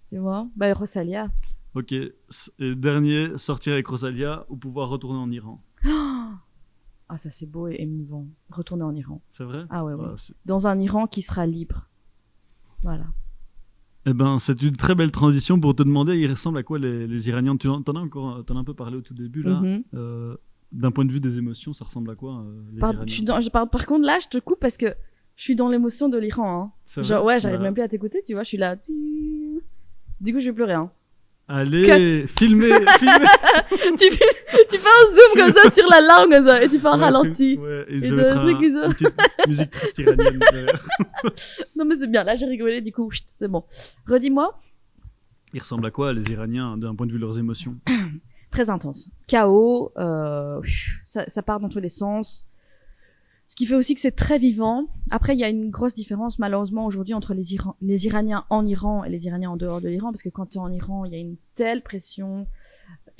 Speaker 2: Tu vois? Bah, Rosalia.
Speaker 1: Ok. Et dernier, sortir avec Rosalia ou pouvoir retourner en Iran.
Speaker 2: Ah, ça, c'est beau et émouvant. Retourner en Iran.
Speaker 1: C'est vrai?
Speaker 2: Ah ouais. Dans un Iran qui sera libre. Voilà.
Speaker 1: Eh ben, c'est une très belle transition pour te demander, ils ressemblent à quoi les Iraniens? T'en as un peu parlé au tout début, là. D'un point de vue des émotions, ça ressemble à quoi, les Iraniens?
Speaker 2: Par contre, là, je te coupe parce que je suis dans l'émotion de l'Iran. Hein. Genre, ouais, j'arrive même plus à t'écouter, tu vois, je suis là. Du coup, je vais pleurer. Hein.
Speaker 1: Allez, filmez.
Speaker 2: tu fais un zoom comme ça sur la langue comme ça, et tu fais un ralenti.
Speaker 1: Ouais, et je vais mettre une petite musique triste iranienne derrière.
Speaker 2: Non mais c'est bien, là j'ai rigolé, du coup, c'est bon. Redis-moi.
Speaker 1: Ils ressemblent à quoi, les Iraniens, d'un point de vue de leurs émotions?
Speaker 2: Très intense. Chaos, ça part dans tous les sens. Ce qui fait aussi que c'est très vivant. Après, il y a une grosse différence, malheureusement, aujourd'hui, entre les Iraniens en Iran et les Iraniens en dehors de l'Iran, parce que quand tu es en Iran, il y a une telle pression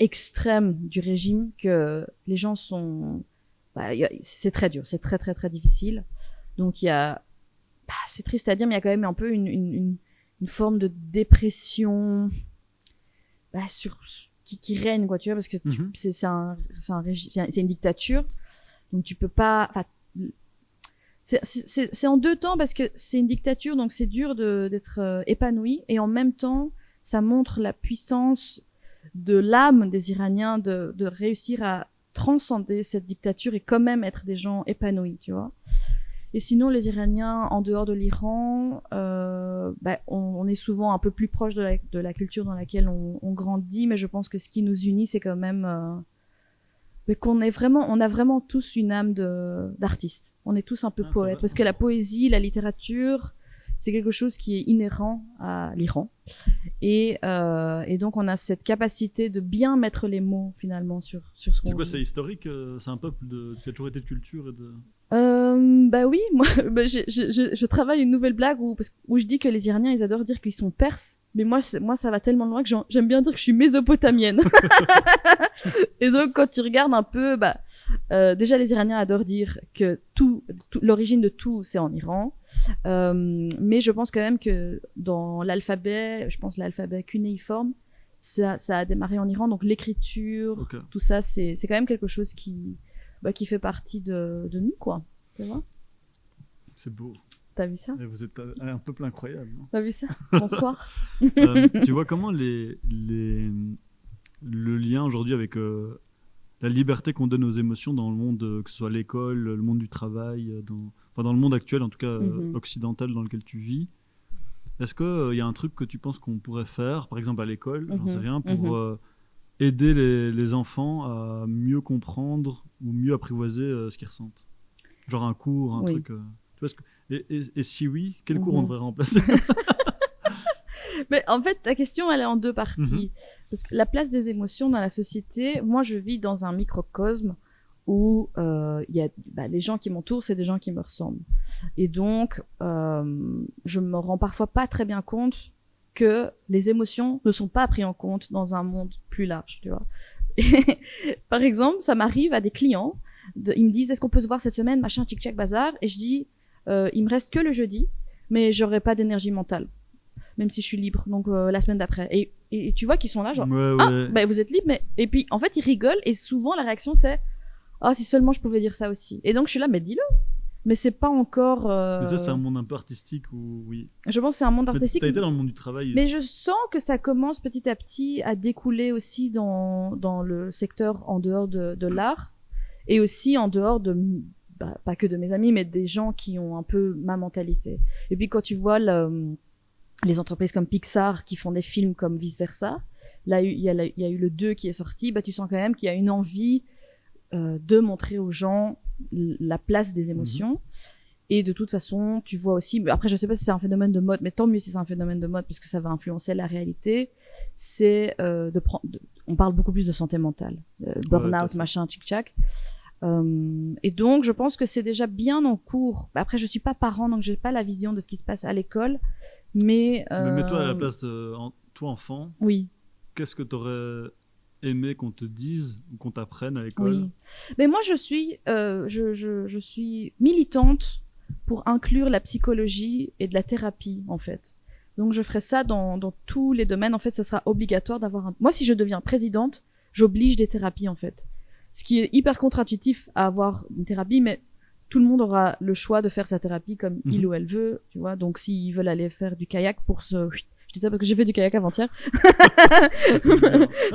Speaker 2: extrême du régime que les gens sont... c'est très dur, c'est très, très, très difficile. Donc, il y a... c'est triste à dire, mais il y a quand même un peu une forme de dépression qui règne, quoi, tu vois, parce que c'est un régime, c'est une dictature. Donc, tu peux pas... C'est en deux temps parce que c'est une dictature, donc c'est dur d'être épanoui, et en même temps, ça montre la puissance de l'âme des Iraniens de réussir à transcender cette dictature et quand même être des gens épanouis, tu vois. Et sinon, les Iraniens en dehors de l'Iran, on est souvent un peu plus proche de la culture dans laquelle on grandit, mais je pense que ce qui nous unit, c'est quand même mais on a vraiment tous une âme d'artiste. On est tous un peu poètes, parce que la poésie, la littérature, c'est quelque chose qui est inhérent à l'Iran. Et donc on a cette capacité de bien mettre les mots finalement sur ce qu'on...
Speaker 1: C'est quoi, c'est historique? C'est un peuple qui a toujours été de culture et de...
Speaker 2: Oui, moi, je travaille une nouvelle blague où je dis que les Iraniens, ils adorent dire qu'ils sont perses, mais moi, ça va tellement loin que j'aime bien dire que je suis mésopotamienne. Et donc, quand tu regardes un peu, déjà, les Iraniens adorent dire que l'origine de tout, c'est en Iran. Mais je pense quand même que dans l'alphabet, l'alphabet cunéiforme, ça a démarré en Iran, donc l'écriture, tout ça, c'est quand même quelque chose qui fait partie de nous, quoi. Tu vois? C'est
Speaker 1: beau.
Speaker 2: T'as vu ça?
Speaker 1: Et vous êtes un peuple incroyable.
Speaker 2: T'as vu ça? Bonsoir.
Speaker 1: Tu vois comment le lien aujourd'hui avec la liberté qu'on donne aux émotions dans le monde, que ce soit l'école, le monde du travail, dans le monde actuel, en tout cas occidental dans lequel tu vis. Est-ce qu'il y a un truc que tu penses qu'on pourrait faire, par exemple à l'école, j'en sais rien, pour... aider les enfants à mieux comprendre ou mieux apprivoiser ce qu'ils ressentent? Genre un cours, un truc... tu vois et si oui, quel cours on devrait remplacer?
Speaker 2: Mais en fait, ta question, elle est en deux parties. Parce que la place des émotions dans la société, moi, je vis dans un microcosme où y a les gens qui m'entourent, c'est des gens qui me ressemblent. Et donc, je me rends parfois pas très bien compte que les émotions ne sont pas prises en compte dans un monde plus large, tu vois. Et, par exemple, ça m'arrive à des clients, ils me disent, est-ce qu'on peut se voir cette semaine, machin, tic-tac, bazar, et je dis, il me reste que le jeudi, mais j'aurai pas d'énergie mentale, même si je suis libre. Donc la semaine d'après. Et tu vois qu'ils sont là, genre bah vous êtes libre, mais et puis en fait ils rigolent et souvent la réaction c'est si seulement je pouvais dire ça aussi. Et donc je suis là, mais dis-le. Mais c'est pas encore.
Speaker 1: Mais ça, c'est un monde un peu artistique où oui.
Speaker 2: Je pense que c'est un monde artistique.
Speaker 1: T'as été dans le monde du travail.
Speaker 2: Mais je sens que ça commence petit à petit à découler aussi dans le secteur en dehors de l'art et aussi en dehors de pas que de mes amis, mais des gens qui ont un peu ma mentalité. Et puis quand tu vois les entreprises comme Pixar qui font des films comme Vice Versa, là il y a eu le 2 qui est sorti, tu sens quand même qu'il y a une envie de montrer aux gens la place des émotions. Et de toute façon, tu vois aussi, après je sais pas si c'est un phénomène de mode, mais tant mieux si c'est un phénomène de mode puisque ça va influencer la réalité, c'est on parle beaucoup plus de santé mentale, burn-out, machin, tchic-tchac. Et donc je pense que c'est déjà bien en cours. Après je suis pas parent, donc j'ai pas la vision de ce qui se passe à l'école, mais
Speaker 1: mets-toi à la place de toi enfant.
Speaker 2: Oui.
Speaker 1: Qu'est-ce que t'aurais aimé qu'on te dise ou qu'on t'apprenne à l'école?
Speaker 2: Oui. Mais moi je suis militante pour inclure la psychologie et de la thérapie en fait. Donc je ferai ça dans tous les domaines. En fait, ça sera obligatoire d'avoir Moi, si je deviens présidente, j'oblige des thérapies en fait. Ce qui est hyper contre-intuitif à avoir une thérapie, mais tout le monde aura le choix de faire sa thérapie comme il ou elle veut, tu vois. Donc s'ils veulent aller faire du kayak pour se... Je dis ça parce que j'ai fait du kayak avant-hier. Ça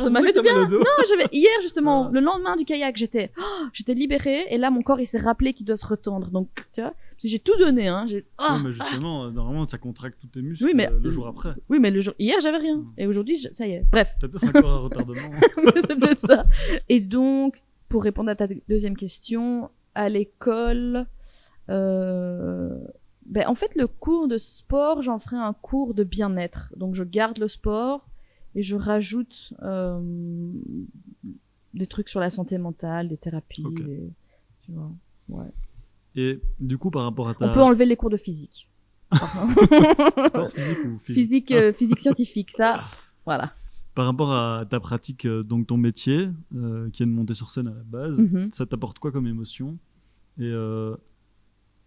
Speaker 2: m'a fait du bien. Non, hier justement, le lendemain du kayak, j'étais libérée et là mon corps il s'est rappelé qu'il doit se retendre. Donc tu vois, j'ai tout donné
Speaker 1: Oui, mais justement, normalement ça contracte tous tes muscles le jour après.
Speaker 2: Oui, mais hier j'avais rien et aujourd'hui ça y est. Bref.
Speaker 1: T'as peut-être encore un retardement.
Speaker 2: C'est peut-être ça. Et donc pour répondre à ta deuxième question, à l'école en fait, le cours de sport, j'en ferai un cours de bien-être. Donc, je garde le sport et je rajoute des trucs sur la santé mentale, des thérapies.
Speaker 1: Okay.
Speaker 2: Tu vois, ouais.
Speaker 1: Et du coup, par rapport à ta...
Speaker 2: On peut enlever les cours de physique.
Speaker 1: Sport physique ou physique
Speaker 2: Physique scientifique, ça, voilà.
Speaker 1: Par rapport à ta pratique, donc ton métier, qui est de monter sur scène à la base, ça t'apporte quoi comme émotion?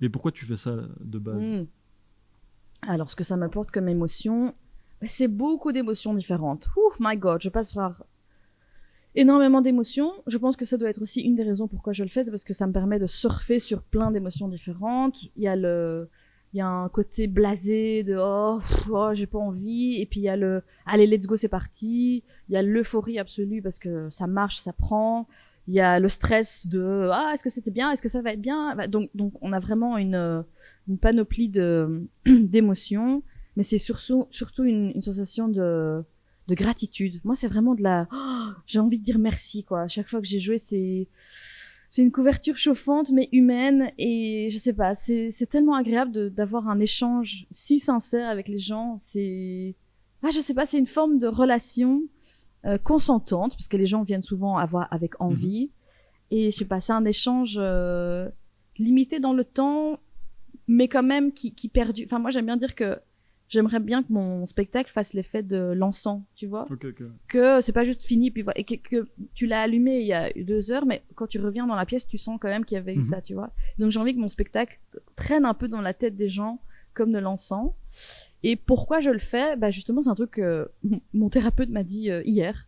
Speaker 1: Et pourquoi tu fais ça de base?
Speaker 2: Alors, ce que ça m'apporte comme émotion, c'est beaucoup d'émotions différentes. My God, je passe par énormément d'émotions. Je pense que ça doit être aussi une des raisons pourquoi je le fais, c'est parce que ça me permet de surfer sur plein d'émotions différentes. Il y a un côté blasé de j'ai pas envie, et puis il y a allez, let's go, c'est parti. Il y a l'euphorie absolue parce que ça marche, ça prend. Il y a le stress de est-ce que c'était bien, est-ce que ça va être bien. Donc on a vraiment une panoplie d'émotions, mais c'est surtout une sensation de gratitude. Moi, c'est vraiment j'ai envie de dire merci quoi. À chaque fois que j'ai joué, c'est une couverture chauffante mais humaine, et je sais pas, c'est tellement agréable d'avoir un échange si sincère avec les gens. Je sais pas, c'est une forme de relation consentante, parce que les gens viennent souvent avec envie, et je sais pas, c'est un échange limité dans le temps, mais quand même qui perdure. Enfin, moi j'aime bien dire que j'aimerais bien que mon spectacle fasse l'effet de l'encens, tu vois.
Speaker 1: Okay.
Speaker 2: Que c'est pas juste fini, puis et que tu l'as allumé il y a 2 heures, mais quand tu reviens dans la pièce, tu sens quand même qu'il y avait eu ça, tu vois. Donc j'ai envie que mon spectacle traîne un peu dans la tête des gens comme de l'encens. Et pourquoi je le fais? Justement, c'est un truc que mon thérapeute m'a dit hier.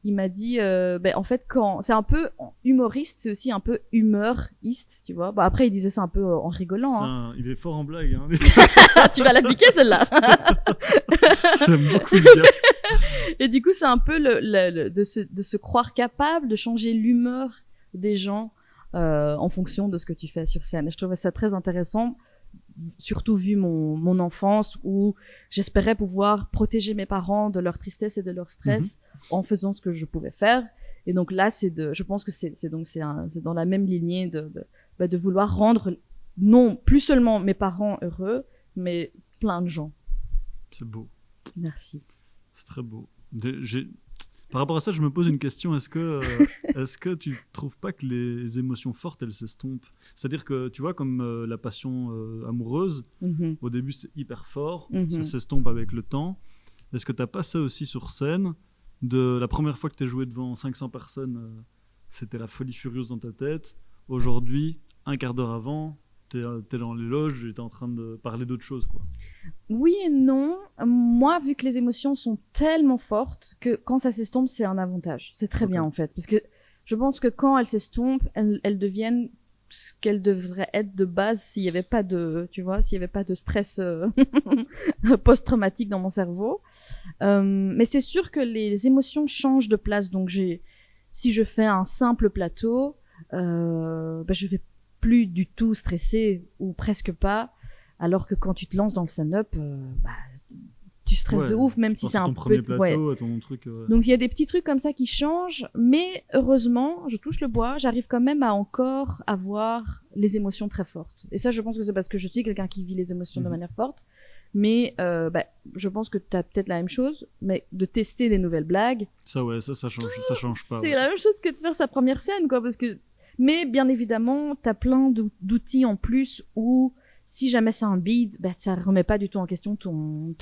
Speaker 2: Il m'a dit, en fait, quand c'est un peu humoriste, c'est aussi un peu humeuriste, tu vois. Après, il disait ça un peu en rigolant.
Speaker 1: Il est fort en blague. Hein.
Speaker 2: Tu vas l'appliquer, celle-là.
Speaker 1: J'aime beaucoup ce gars.
Speaker 2: Et du coup, c'est un peu de se croire capable de changer l'humeur des gens en fonction de ce que tu fais sur scène. Et je trouvais ça très intéressant, surtout vu mon enfance, où j'espérais pouvoir protéger mes parents de leur tristesse et de leur stress en faisant ce que je pouvais faire. Et donc là, je pense que c'est dans la même lignée de vouloir rendre non plus seulement mes parents heureux, mais plein de gens.
Speaker 1: C'est beau.
Speaker 2: Merci.
Speaker 1: C'est très beau. Par rapport à ça, je me pose une question. Est-ce que tu trouves pas que les émotions fortes, elles s'estompent? C'est-à-dire que, tu vois, comme la passion amoureuse, au début, c'est hyper fort, ça s'estompe avec le temps. Est-ce que t'as pas ça aussi sur scène? De la première fois que t'es joué devant 500 personnes, c'était la folie furieuse dans ta tête. Aujourd'hui, un quart d'heure avant, t'es dans les loges et t'es en train de parler d'autre chose, quoi.
Speaker 2: Oui et non. Moi, vu que les émotions sont tellement fortes que quand ça s'estompe, c'est un avantage. C'est très bien, en fait. Parce que je pense que quand elles s'estompent, elles deviennent ce qu'elles devraient être de base s'il y avait pas de, tu vois, s'il y avait pas de stress post-traumatique dans mon cerveau. Mais c'est sûr que les émotions changent de place. Donc si je fais un simple plateau, je vais plus du tout stresser ou presque pas. Alors que quand tu te lances dans le stand-up, tu stresses de ouf, même si c'est un peu...
Speaker 1: ton premier plateau, ton truc...
Speaker 2: Donc il y a des petits trucs comme ça qui changent, mais heureusement, je touche le bois, j'arrive quand même à encore avoir les émotions très fortes. Et ça, je pense que c'est parce que je suis quelqu'un qui vit les émotions de manière forte. Mais je pense que tu as peut-être la même chose, mais de tester des nouvelles blagues...
Speaker 1: Ça change pas.
Speaker 2: C'est la même chose que de faire sa première scène, quoi, parce que... Mais bien évidemment, tu as plein d'outils en plus où... Si jamais c'est un bide, ça remet pas du tout en question ton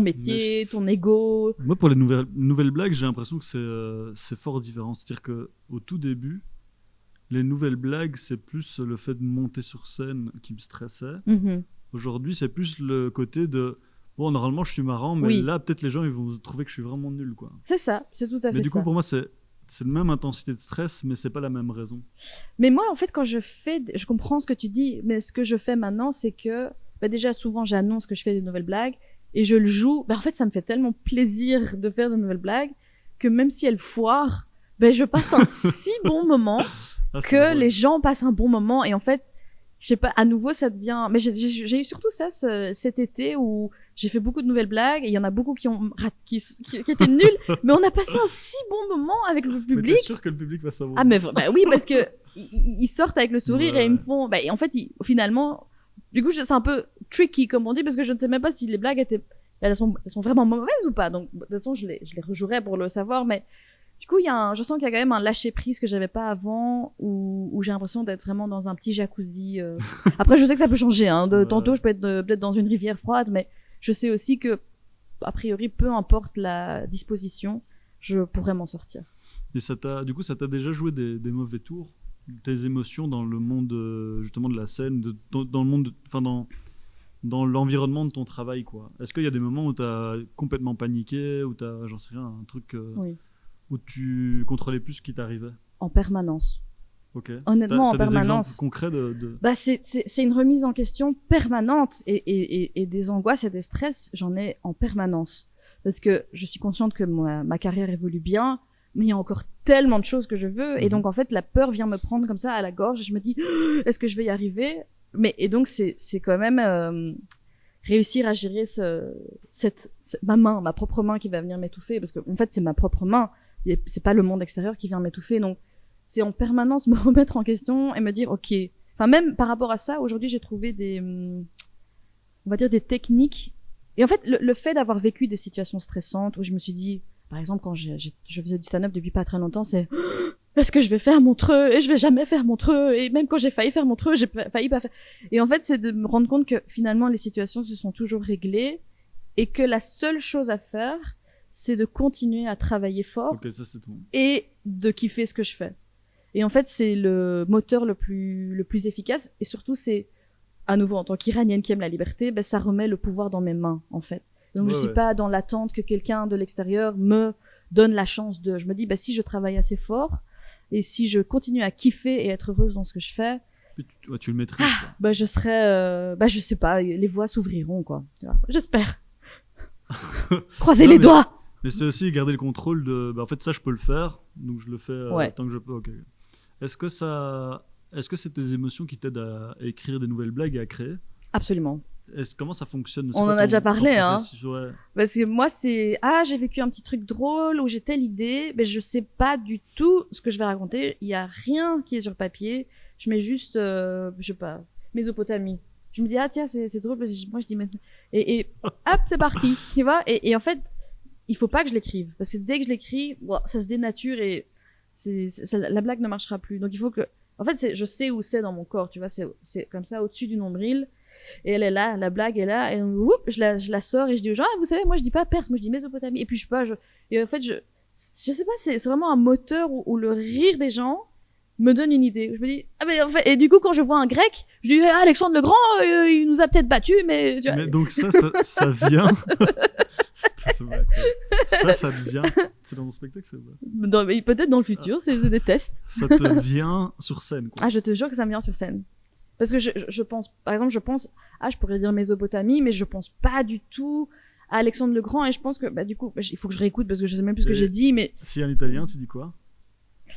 Speaker 2: métier, ton ego.
Speaker 1: Moi, pour les nouvelles blagues, j'ai l'impression que c'est fort différent. C'est-à-dire qu'au tout début, les nouvelles blagues, c'est plus le fait de monter sur scène qui me stressait.
Speaker 2: Mm-hmm.
Speaker 1: Aujourd'hui, c'est plus le côté de bon, normalement, je suis marrant, mais là, peut-être les gens ils vont trouver que je suis vraiment nul, quoi.
Speaker 2: C'est ça, c'est tout à fait ça.
Speaker 1: Mais du coup, pour moi, c'est la même intensité de stress, mais c'est pas la même raison.
Speaker 2: Mais moi, en fait, quand je comprends ce que tu dis, mais ce que je fais maintenant, c'est que déjà, souvent, j'annonce que je fais des nouvelles blagues et je le joue. En fait, ça me fait tellement plaisir de faire de nouvelles blagues que même si elles foirent, je passe un si bon moment que les gens passent un bon moment. Et en fait, je sais pas, à nouveau, ça devient... Mais j'ai eu surtout ça cet été où j'ai fait beaucoup de nouvelles blagues et il y en a beaucoup qui étaient nulles, mais on a passé un si bon moment avec le public.
Speaker 1: Mais t'es sûr que le public va savoir?
Speaker 2: Ah, mais oui, parce que ils sortent avec le sourire et ils me font... en fait, finalement... Du coup, c'est un peu tricky, comme on dit, parce que je ne sais même pas si les blagues elles sont vraiment mauvaises ou pas. Donc, de toute façon, je les rejouerai pour le savoir, mais... Du coup, je sens qu'il y a quand même un lâcher-prise que j'avais pas avant, où j'ai l'impression d'être vraiment dans un petit jacuzzi. Après, je sais que ça peut changer. Tantôt, je peux être peut-être dans une rivière froide, mais je sais aussi que, a priori, peu importe la disposition, je pourrais m'en sortir.
Speaker 1: Et du coup, ça t'a déjà joué des mauvais tours? Tes émotions dans le monde, justement, de la scène, dans le monde, dans l'environnement de ton travail, quoi. Est-ce qu'il y a des moments où t'as complètement paniqué, où t'as, j'en sais rien, un truc...
Speaker 2: Oui.
Speaker 1: Où tu contrôlais plus ce qui t'arrivait?
Speaker 2: En permanence.
Speaker 1: Ok.
Speaker 2: Honnêtement, en permanence.
Speaker 1: Des exemples concrets de...
Speaker 2: c'est une remise en question permanente et des angoisses et des stress, j'en ai en permanence. Parce que je suis consciente que ma carrière évolue bien, mais il y a encore tellement de choses que je veux. Et donc, en fait, la peur vient me prendre comme ça à la gorge et je me dis, est-ce que je vais y arriver? Et donc, c'est quand même... réussir à gérer ma propre main qui va venir m'étouffer, parce que en fait c'est ma propre main, c'est pas le monde extérieur qui vient m'étouffer, donc c'est en permanence me remettre en question et me dire ok, enfin même par rapport à ça, aujourd'hui j'ai trouvé on va dire des techniques, et en fait le fait d'avoir vécu des situations stressantes où je me suis dit, par exemple quand je faisais du stand-up depuis pas très longtemps, c'est est-ce que je vais faire Montreux? Et je vais jamais faire Montreux. Et même quand j'ai failli faire Montreux, j'ai failli pas faire. Et en fait, c'est de me rendre compte que finalement, les situations se sont toujours réglées et que la seule chose à faire, c'est de continuer à travailler fort.
Speaker 1: Ok, ça c'est tout.
Speaker 2: Et de kiffer ce que je fais. Et en fait, c'est le moteur le plus efficace. Et surtout, c'est, à nouveau, en tant qu'Iranienne qui aime la liberté, ça remet le pouvoir dans mes mains, en fait. Donc, je suis pas dans l'attente que quelqu'un de l'extérieur me donne la chance de... Je me dis, si je travaille assez fort, et si je continue à kiffer et être heureuse dans ce que je fais,
Speaker 1: tu le maîtrises.
Speaker 2: Je serai, je sais pas, les voies s'ouvriront, quoi. J'espère. Croisez les doigts.
Speaker 1: Mais c'est aussi garder le contrôle de. En fait, ça, je peux le faire, donc je le fais tant que je peux. Ok. Est-ce que c'est tes émotions qui t'aident à écrire des nouvelles blagues et à créer?
Speaker 2: Absolument.
Speaker 1: Comment ça fonctionne?
Speaker 2: On en a déjà parlé, hein.
Speaker 1: Ouais.
Speaker 2: Parce que moi, c'est j'ai vécu un petit truc drôle ou j'ai telle idée, mais je sais pas du tout ce que je vais raconter. Il y a rien qui est sur papier. Je mets juste, je sais pas, Mésopotamie. Je me dis tiens, c'est drôle. Moi, je dis maintenant. Et hop, c'est parti. Tu vois. Et en fait, il faut pas que je l'écrive parce que dès que je l'écris, ça se dénature et la blague ne marchera plus. Donc il faut que, en fait, je sais où c'est dans mon corps. Tu vois, c'est comme ça au-dessus du nombril. Et elle est là, la blague est là, et je la sors et je dis aux gens, vous savez, moi je dis pas Perse, moi je dis Mésopotamie. Et puis et en fait, je sais pas, c'est vraiment un moteur où le rire des gens me donne une idée. Je me dis, ah mais en fait, et du coup, quand je vois un grec, je dis, ah, Alexandre le Grand, il nous a peut-être battus, mais, tu vois.
Speaker 1: Mais donc ça vient. C'est vrai, quoi. Ça devient. C'est dans ton spectacle, c'est vrai.
Speaker 2: Mais peut-être dans le futur, c'est des tests.
Speaker 1: Ça te vient sur scène, quoi.
Speaker 2: Ah, je te jure que ça me vient sur scène. Parce que je pense, par exemple, je pourrais dire Mésopotamie, mais je pense pas du tout à Alexandre le Grand, et je pense que, bah, du coup, il faut que je réécoute parce que je sais même plus ce que j'ai dit, mais.
Speaker 1: Si en italien, tu dis quoi?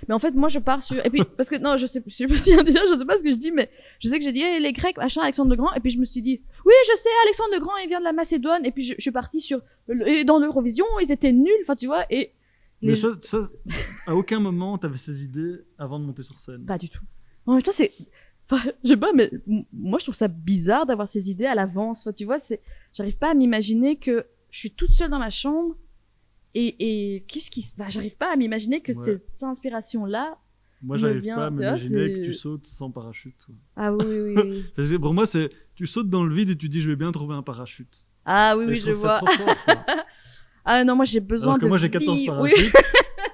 Speaker 2: Mais en fait, moi, je pars sur, et puis, parce que, non, je sais pas si je sais pas ce que je dis, mais je sais que j'ai dit, les Grecs, machin, Alexandre le Grand, et puis je me suis dit, oui, je sais, Alexandre le Grand, il vient de la Macédoine, et puis je suis partie sur, et dans l'Eurovision, ils étaient nuls, enfin, tu vois, et.
Speaker 1: Mais ça, à aucun moment, t'avais ces idées avant de monter sur scène.
Speaker 2: Pas du tout. En même temps, enfin, je sais pas, mais moi, je trouve ça bizarre d'avoir ces idées à l'avance. Enfin, tu vois, j'arrive pas à m'imaginer que je suis toute seule dans ma chambre et j'arrive pas à m'imaginer que cette inspiration-là.
Speaker 1: Moi, j'arrive pas à m'imaginer que tu sautes sans parachute. Ouais.
Speaker 2: Ah oui.
Speaker 1: Parce que pour moi, tu sautes dans le vide et tu dis, je vais bien trouver un parachute.
Speaker 2: Ah oui, je vois.
Speaker 1: Trop fort, quoi.
Speaker 2: Ah non, moi, j'ai besoin
Speaker 1: Alors que moi, j'ai 14 parachutes.
Speaker 2: Oui.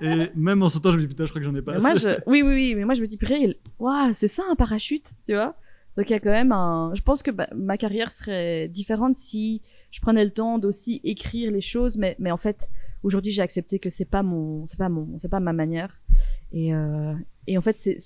Speaker 1: Et même en sautant, je me dis, putain, je crois que j'en ai pas assez.
Speaker 2: Oui, mais moi, je me dis, purée, waouh, c'est ça un parachute, tu vois. Donc, il y a quand même je pense que ma carrière serait différente si je prenais le temps d'aussi écrire les choses, mais en fait, aujourd'hui, j'ai accepté que c'est pas ma manière. Et en fait, c'est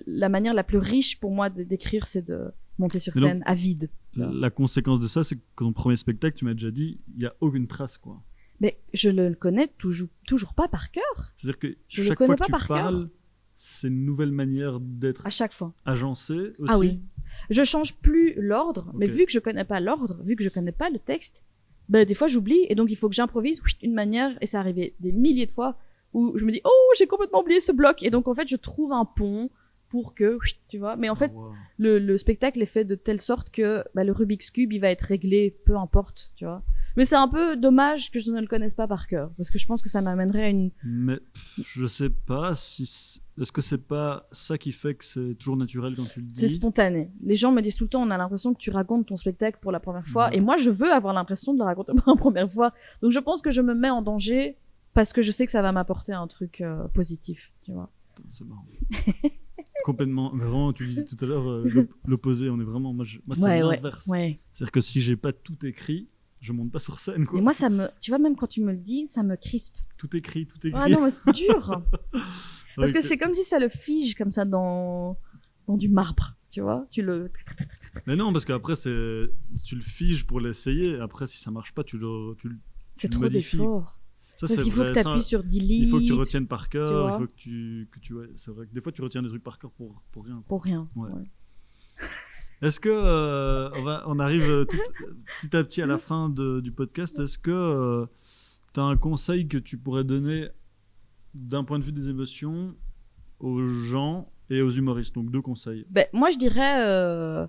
Speaker 2: la manière la plus riche pour moi d'écrire, c'est de monter sur scène à vide.
Speaker 1: La conséquence de ça, c'est que ton premier spectacle, tu m'as déjà dit, il y a aucune trace, quoi.
Speaker 2: Mais je le connais toujours pas par cœur.
Speaker 1: C'est-à-dire que
Speaker 2: je
Speaker 1: chaque fois que tu parles, c'est une nouvelle manière d'être
Speaker 2: à chaque fois
Speaker 1: agencé aussi.
Speaker 2: Ah oui. Je change plus l'ordre, mais vu que je connais pas l'ordre, vu que je connais pas le texte, des fois j'oublie et donc il faut que j'improvise une manière, et c'est arrivé des milliers de fois où je me dis, oh, j'ai complètement oublié ce bloc, et donc en fait je trouve un pont pour que, tu vois, mais en fait le spectacle est fait de telle sorte que le Rubik's Cube il va être réglé peu importe, tu vois. Mais c'est un peu dommage que je ne le connaisse pas par cœur, parce que je pense que ça m'amènerait à une.
Speaker 1: Mais je sais pas si. Est-ce que c'est pas ça qui fait que c'est toujours naturel quand tu le dis?
Speaker 2: C'est spontané. Les gens me disent tout le temps, on a l'impression que tu racontes ton spectacle pour la première fois, et moi je veux avoir l'impression de le raconter pour la première fois. Donc je pense que je me mets en danger parce que je sais que ça va m'apporter un truc positif, tu vois.
Speaker 1: C'est marrant. Complètement. Vraiment, tu disais tout à l'heure l'opposé. On est vraiment. Moi c'est l'inverse.
Speaker 2: Ouais.
Speaker 1: C'est-à-dire que si j'ai pas tout écrit, je monte pas sur scène, quoi.
Speaker 2: Et moi, tu vois, même quand tu me le dis, ça me crispe.
Speaker 1: Tout écrit.
Speaker 2: Ah non, mais c'est dur. Parce que c'est comme si ça le fige comme ça dans du marbre, tu vois.
Speaker 1: Mais non, parce qu'après, tu le figes pour l'essayer. Après, si ça marche pas,
Speaker 2: c'est trop d'efforts. Parce qu'il faut que tu appuies sur delete.
Speaker 1: Il faut que tu retiennes par cœur. Il faut que ouais, c'est vrai que des fois, tu retiens des trucs par cœur pour rien.
Speaker 2: Pour rien.
Speaker 1: Ouais. Est-ce que on arrive petit à petit à la fin du podcast? Est-ce que tu as un conseil que tu pourrais donner d'un point de vue des émotions aux gens et aux humoristes? Donc 2 conseils.
Speaker 2: Moi je dirais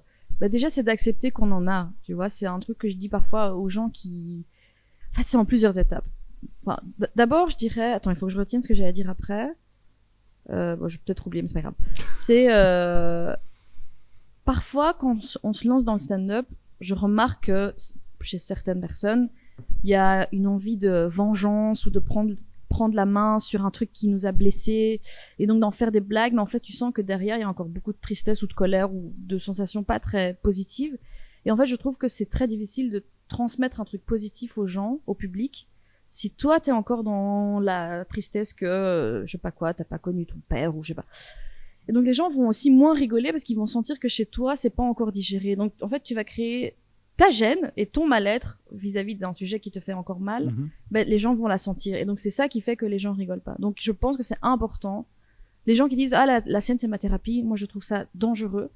Speaker 2: déjà c'est d'accepter qu'on en a. Tu vois, c'est un truc que je dis parfois aux gens qui. Enfin, c'est en plusieurs étapes. Enfin, d'abord je dirais, attends, il faut que je retienne ce que j'allais dire après. Je vais peut-être oublier, mais c'est pas grave. C'est parfois, quand on se lance dans le stand-up, je remarque que chez certaines personnes, il y a une envie de vengeance ou de prendre la main sur un truc qui nous a blessés et donc d'en faire des blagues. Mais en fait, tu sens que derrière, il y a encore beaucoup de tristesse ou de colère ou de sensations pas très positives. Et en fait, je trouve que c'est très difficile de transmettre un truc positif aux gens, au public. Si toi, t'es encore dans la tristesse que, je sais pas quoi, t'as pas connu ton père ou je sais pas. Et donc les gens vont aussi moins rigoler parce qu'ils vont sentir que chez toi c'est pas encore digéré. Donc en fait tu vas créer ta gêne et ton mal-être vis-à-vis d'un sujet qui te fait encore mal. Les gens vont la sentir et donc c'est ça qui fait que les gens rigolent pas. Donc je pense que c'est important. Les gens qui disent la scène c'est ma thérapie, moi je trouve ça dangereux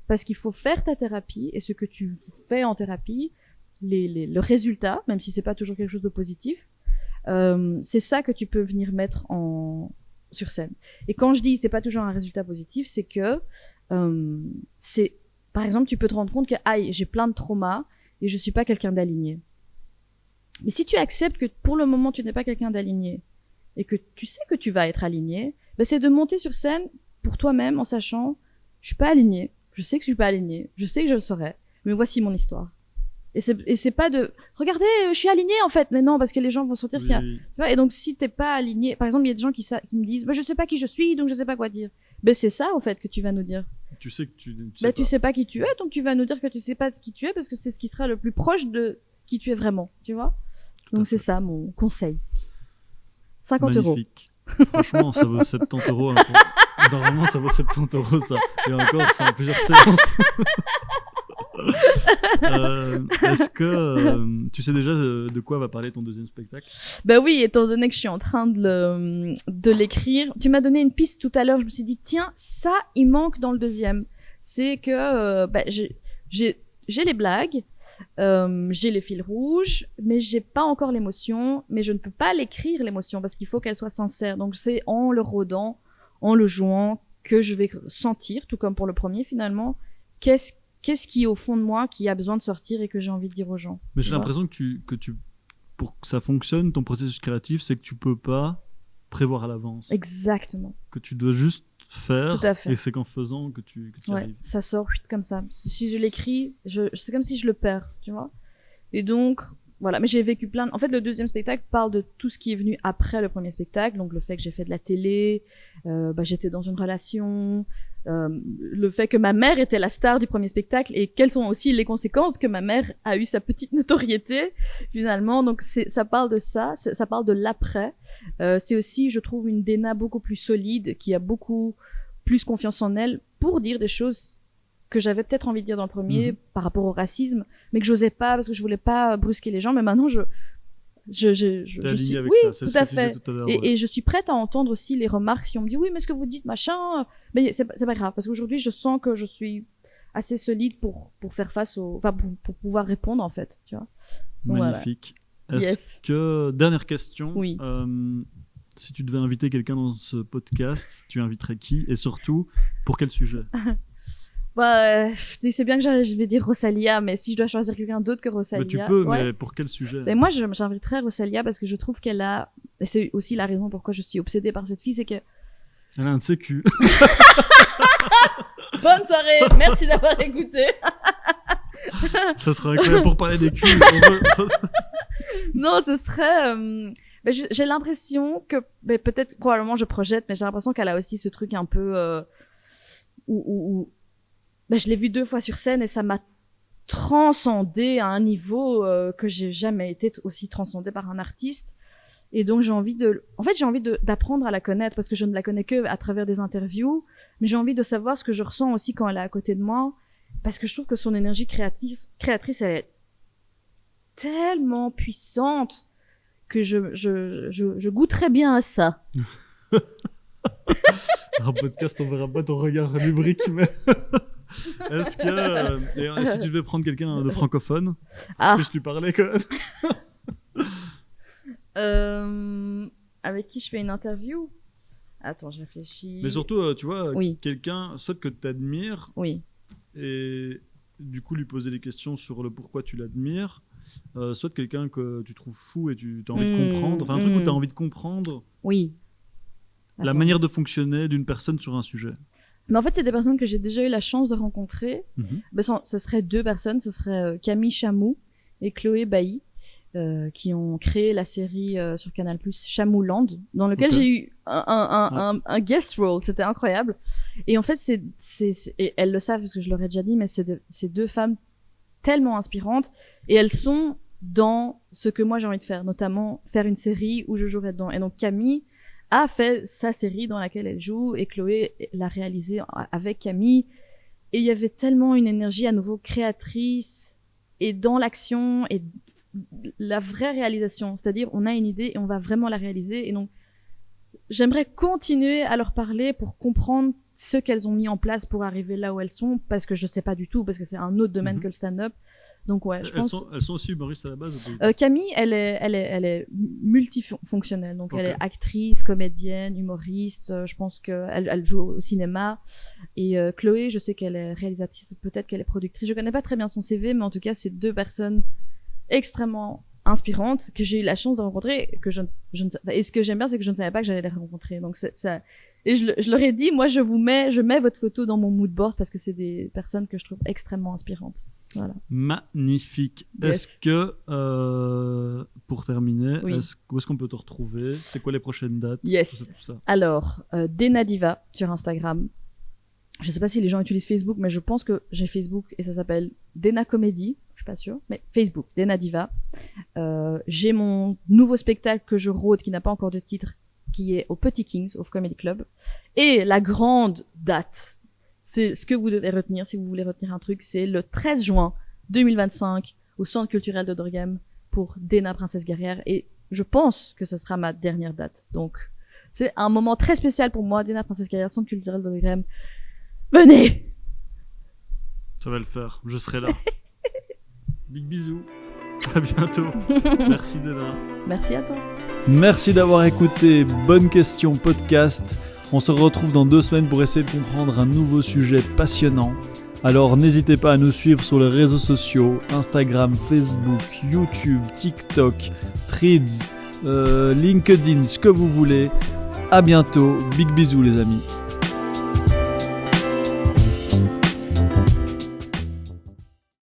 Speaker 2: parce qu'il faut faire ta thérapie et ce que tu fais en thérapie, le résultat, même si c'est pas toujours quelque chose de positif, c'est ça que tu peux venir mettre sur scène. Et quand je dis c'est pas toujours un résultat positif, c'est que c'est par exemple tu peux te rendre compte que j'ai plein de traumas et je suis pas quelqu'un d'aligné. Mais si tu acceptes que pour le moment tu n'es pas quelqu'un d'aligné et que tu sais que tu vas être aligné, c'est de monter sur scène pour toi-même en sachant je suis pas aligné, je sais que je suis pas aligné, je sais que je le saurai, mais voici mon histoire. Et c'est pas de regardez, je suis alignée en fait, mais non, parce que les gens vont sentir qu'il y a,
Speaker 1: Oui.
Speaker 2: tu vois. Et donc si t'es pas aligné, par exemple, il y a des gens qui me disent, bah, je sais pas qui je suis, donc je sais pas quoi dire. Ben c'est ça en fait que tu vas nous dire.
Speaker 1: Tu sais que tu sais
Speaker 2: Bah
Speaker 1: pas.
Speaker 2: tu sais pas qui tu es, donc tu vas nous dire que tu sais pas qui tu es parce que c'est ce qui sera le plus proche de qui tu es vraiment, tu vois.
Speaker 1: Tout à
Speaker 2: Donc c'est
Speaker 1: fait.
Speaker 2: ça mon conseil. 50 euros.
Speaker 1: Magnifique. Franchement, ça vaut 70 euros. Hein, Normalement, ça vaut 70 euros, ça. Et encore, c'est en plusieurs séances. Est-ce que tu sais déjà de quoi va parler ton deuxième spectacle?
Speaker 2: Bah oui, étant donné que je suis en train de l'écrire, tu m'as donné une piste tout à l'heure, je me suis dit tiens, ça il manque dans le deuxième. C'est que bah, j'ai les blagues, j'ai les fils rouges, mais j'ai pas encore l'émotion, mais je ne peux pas l'écrire l'émotion parce qu'il faut qu'elle soit sincère. Donc c'est en le rodant, en le jouant que je vais sentir, tout comme pour le premier finalement, qu'est-ce qui est au fond de moi qui a besoin de sortir et que j'ai envie de dire aux gens.
Speaker 1: Mais
Speaker 2: tu
Speaker 1: j'ai
Speaker 2: vois.
Speaker 1: l'impression que tu, pour que ça fonctionne, ton processus créatif, c'est que tu peux pas prévoir à l'avance.
Speaker 2: Exactement.
Speaker 1: Que tu dois juste faire.
Speaker 2: Tout à fait.
Speaker 1: Et c'est qu'en faisant que tu
Speaker 2: Ouais,
Speaker 1: arrives.
Speaker 2: ça sort comme ça. Si je l'écris, c'est comme si je le perds, tu vois. Et donc, voilà. Mais j'ai vécu en fait, le deuxième spectacle parle de tout ce qui est venu après le premier spectacle. Donc, le fait que j'ai fait de la télé, bah, j'étais dans une relation, le fait que ma mère était la star du premier spectacle et quelles sont aussi les conséquences que ma mère a eu sa petite notoriété, finalement. Donc, ça parle de ça parle de l'après. C'est aussi, je trouve, une Dena beaucoup plus solide, qui a beaucoup plus confiance en elle pour dire des choses que j'avais peut-être envie de dire dans le premier par rapport au racisme, mais que j'osais pas parce que je voulais pas brusquer les gens. Mais maintenant, je
Speaker 1: T'es
Speaker 2: suis,
Speaker 1: aligné avec
Speaker 2: oui,
Speaker 1: ça, c'est
Speaker 2: tout
Speaker 1: ce
Speaker 2: à
Speaker 1: que tu disais
Speaker 2: fait.
Speaker 1: tout à l'heure. Ouais.
Speaker 2: Et je suis prête à entendre aussi les remarques si on me dit oui, mais ce que vous dites, machin, mais c'est pas grave parce qu'aujourd'hui, je sens que je suis assez solide pour faire face pour pouvoir répondre en fait, tu vois. Donc,
Speaker 1: Magnifique.
Speaker 2: Voilà.
Speaker 1: Est-ce
Speaker 2: Yes.
Speaker 1: que, dernière question,
Speaker 2: Oui.
Speaker 1: Si tu devais inviter quelqu'un dans ce podcast, tu inviterais qui? Et surtout, pour quel sujet?
Speaker 2: Bah, tu sais bien que je vais dire Rosalia, mais si je dois choisir quelqu'un d'autre que Rosalia.
Speaker 1: Mais tu peux,
Speaker 2: ouais.
Speaker 1: mais pour quel sujet?
Speaker 2: Mais moi, j'inviterais Rosalia parce que je trouve qu'elle a, et c'est aussi la raison pourquoi je suis obsédée par cette fille, c'est que.
Speaker 1: Elle a un de ses culs.
Speaker 2: Bonne soirée, merci d'avoir écouté.
Speaker 1: Ça serait incroyable pour parler des culs.
Speaker 2: Non, ce serait. Mais j'ai l'impression que, mais peut-être, probablement, je projette, mais j'ai l'impression qu'elle a aussi ce truc un peu où ben, je l'ai vue 2 fois sur scène et ça m'a transcendée à un niveau que j'ai jamais été aussi transcendée par un artiste. Et donc j'ai envie d'apprendre à la connaître parce que je ne la connais que à travers des interviews, mais j'ai envie de savoir ce que je ressens aussi quand elle est à côté de moi, parce que je trouve que son énergie créatrice, elle est tellement puissante que je goûterais bien à ça.
Speaker 1: Un podcast, on verra pas ton regard lubrique, mais est-ce que et si tu devais prendre quelqu'un de francophone, est-ce que je lui parlais quand même?
Speaker 2: Avec qui je fais une interview? Attends, je réfléchis.
Speaker 1: Mais surtout, tu vois,
Speaker 2: Oui.
Speaker 1: quelqu'un soit que tu admires
Speaker 2: Oui.
Speaker 1: et du coup lui poser des questions sur le pourquoi tu l'admires, soit quelqu'un que tu trouves fou et tu as envie de comprendre, enfin un truc où tu as envie de comprendre
Speaker 2: Oui.
Speaker 1: la
Speaker 2: Attends.
Speaker 1: manière de fonctionner d'une personne sur un sujet.
Speaker 2: Mais en fait, c'est des personnes que j'ai déjà eu la chance de rencontrer. Ben, ce serait 2 personnes, ce serait Camille Chamou et Chloé Bailly, qui ont créé la série sur Canal+, Chamouland, dans lequel j'ai eu un guest role. C'était incroyable. Et en fait, et elles le savent parce que je leur ai déjà dit, mais c'est 2 femmes tellement inspirantes et elles sont dans ce que moi j'ai envie de faire, notamment faire une série où je jouerai dedans. Et donc Camille a fait sa série dans laquelle elle joue et Chloé l'a réalisée avec Camille. Et il y avait tellement une énergie à nouveau créatrice et dans l'action et la vraie réalisation. C'est-à-dire, on a une idée et on va vraiment la réaliser. Et donc, j'aimerais continuer à leur parler pour comprendre ce qu'elles ont mis en place pour arriver là où elles sont, parce que je sais pas du tout, parce que c'est un autre domaine que le stand-up. Donc ouais, je pense.
Speaker 1: Elles sont aussi humoristes à la base.
Speaker 2: Camille, elle est multifonctionnelle. Donc
Speaker 1: Okay.
Speaker 2: elle est actrice, comédienne, humoriste. Je pense qu'elle joue au cinéma. Et Chloé, je sais qu'elle est réalisatrice, peut-être qu'elle est productrice. Je connais pas très bien son CV, mais en tout cas, c'est 2 personnes extrêmement inspirantes que j'ai eu la chance de rencontrer. Et ce que j'aime bien, c'est que je ne savais pas que j'allais les rencontrer. Donc ça. Et je leur ai dit, moi, je mets votre photo dans mon mood board parce que c'est des personnes que je trouve extrêmement inspirantes. Voilà.
Speaker 1: Magnifique.
Speaker 2: Yes.
Speaker 1: Est-ce que, pour terminer,
Speaker 2: Oui.
Speaker 1: où est-ce qu'on peut te retrouver? C'est quoi les prochaines dates?
Speaker 2: Yes.
Speaker 1: Tout ça.
Speaker 2: Alors, Dena Diva sur Instagram. Je sais pas si les gens utilisent Facebook, mais je pense que j'ai Facebook et ça s'appelle Dena Comedy. Je suis pas sûre, mais Facebook, Dena Diva. J'ai mon nouveau spectacle que je rôde, qui n'a pas encore de titre, qui est au Petit Kings, au Comedy Club. Et la grande date, c'est ce que vous devez retenir, si vous voulez retenir un truc, c'est le 13 juin 2025 au Centre culturel de Dorghem pour Dena Princesse Guerrière. Et je pense que ce sera ma dernière date. Donc, c'est un moment très spécial pour moi, Dena Princesse Guerrière, Centre culturel de Dorghem. Venez!
Speaker 1: Ça va le faire. Je serai là. Big bisous. À bientôt. Merci Dena.
Speaker 2: Merci à toi.
Speaker 1: Merci d'avoir écouté Bonne Question Podcast. On se retrouve dans 2 semaines pour essayer de comprendre un nouveau sujet passionnant. Alors n'hésitez pas à nous suivre sur les réseaux sociaux, Instagram, Facebook, YouTube, TikTok, Threads, LinkedIn, ce que vous voulez. À bientôt. Big bisous les amis.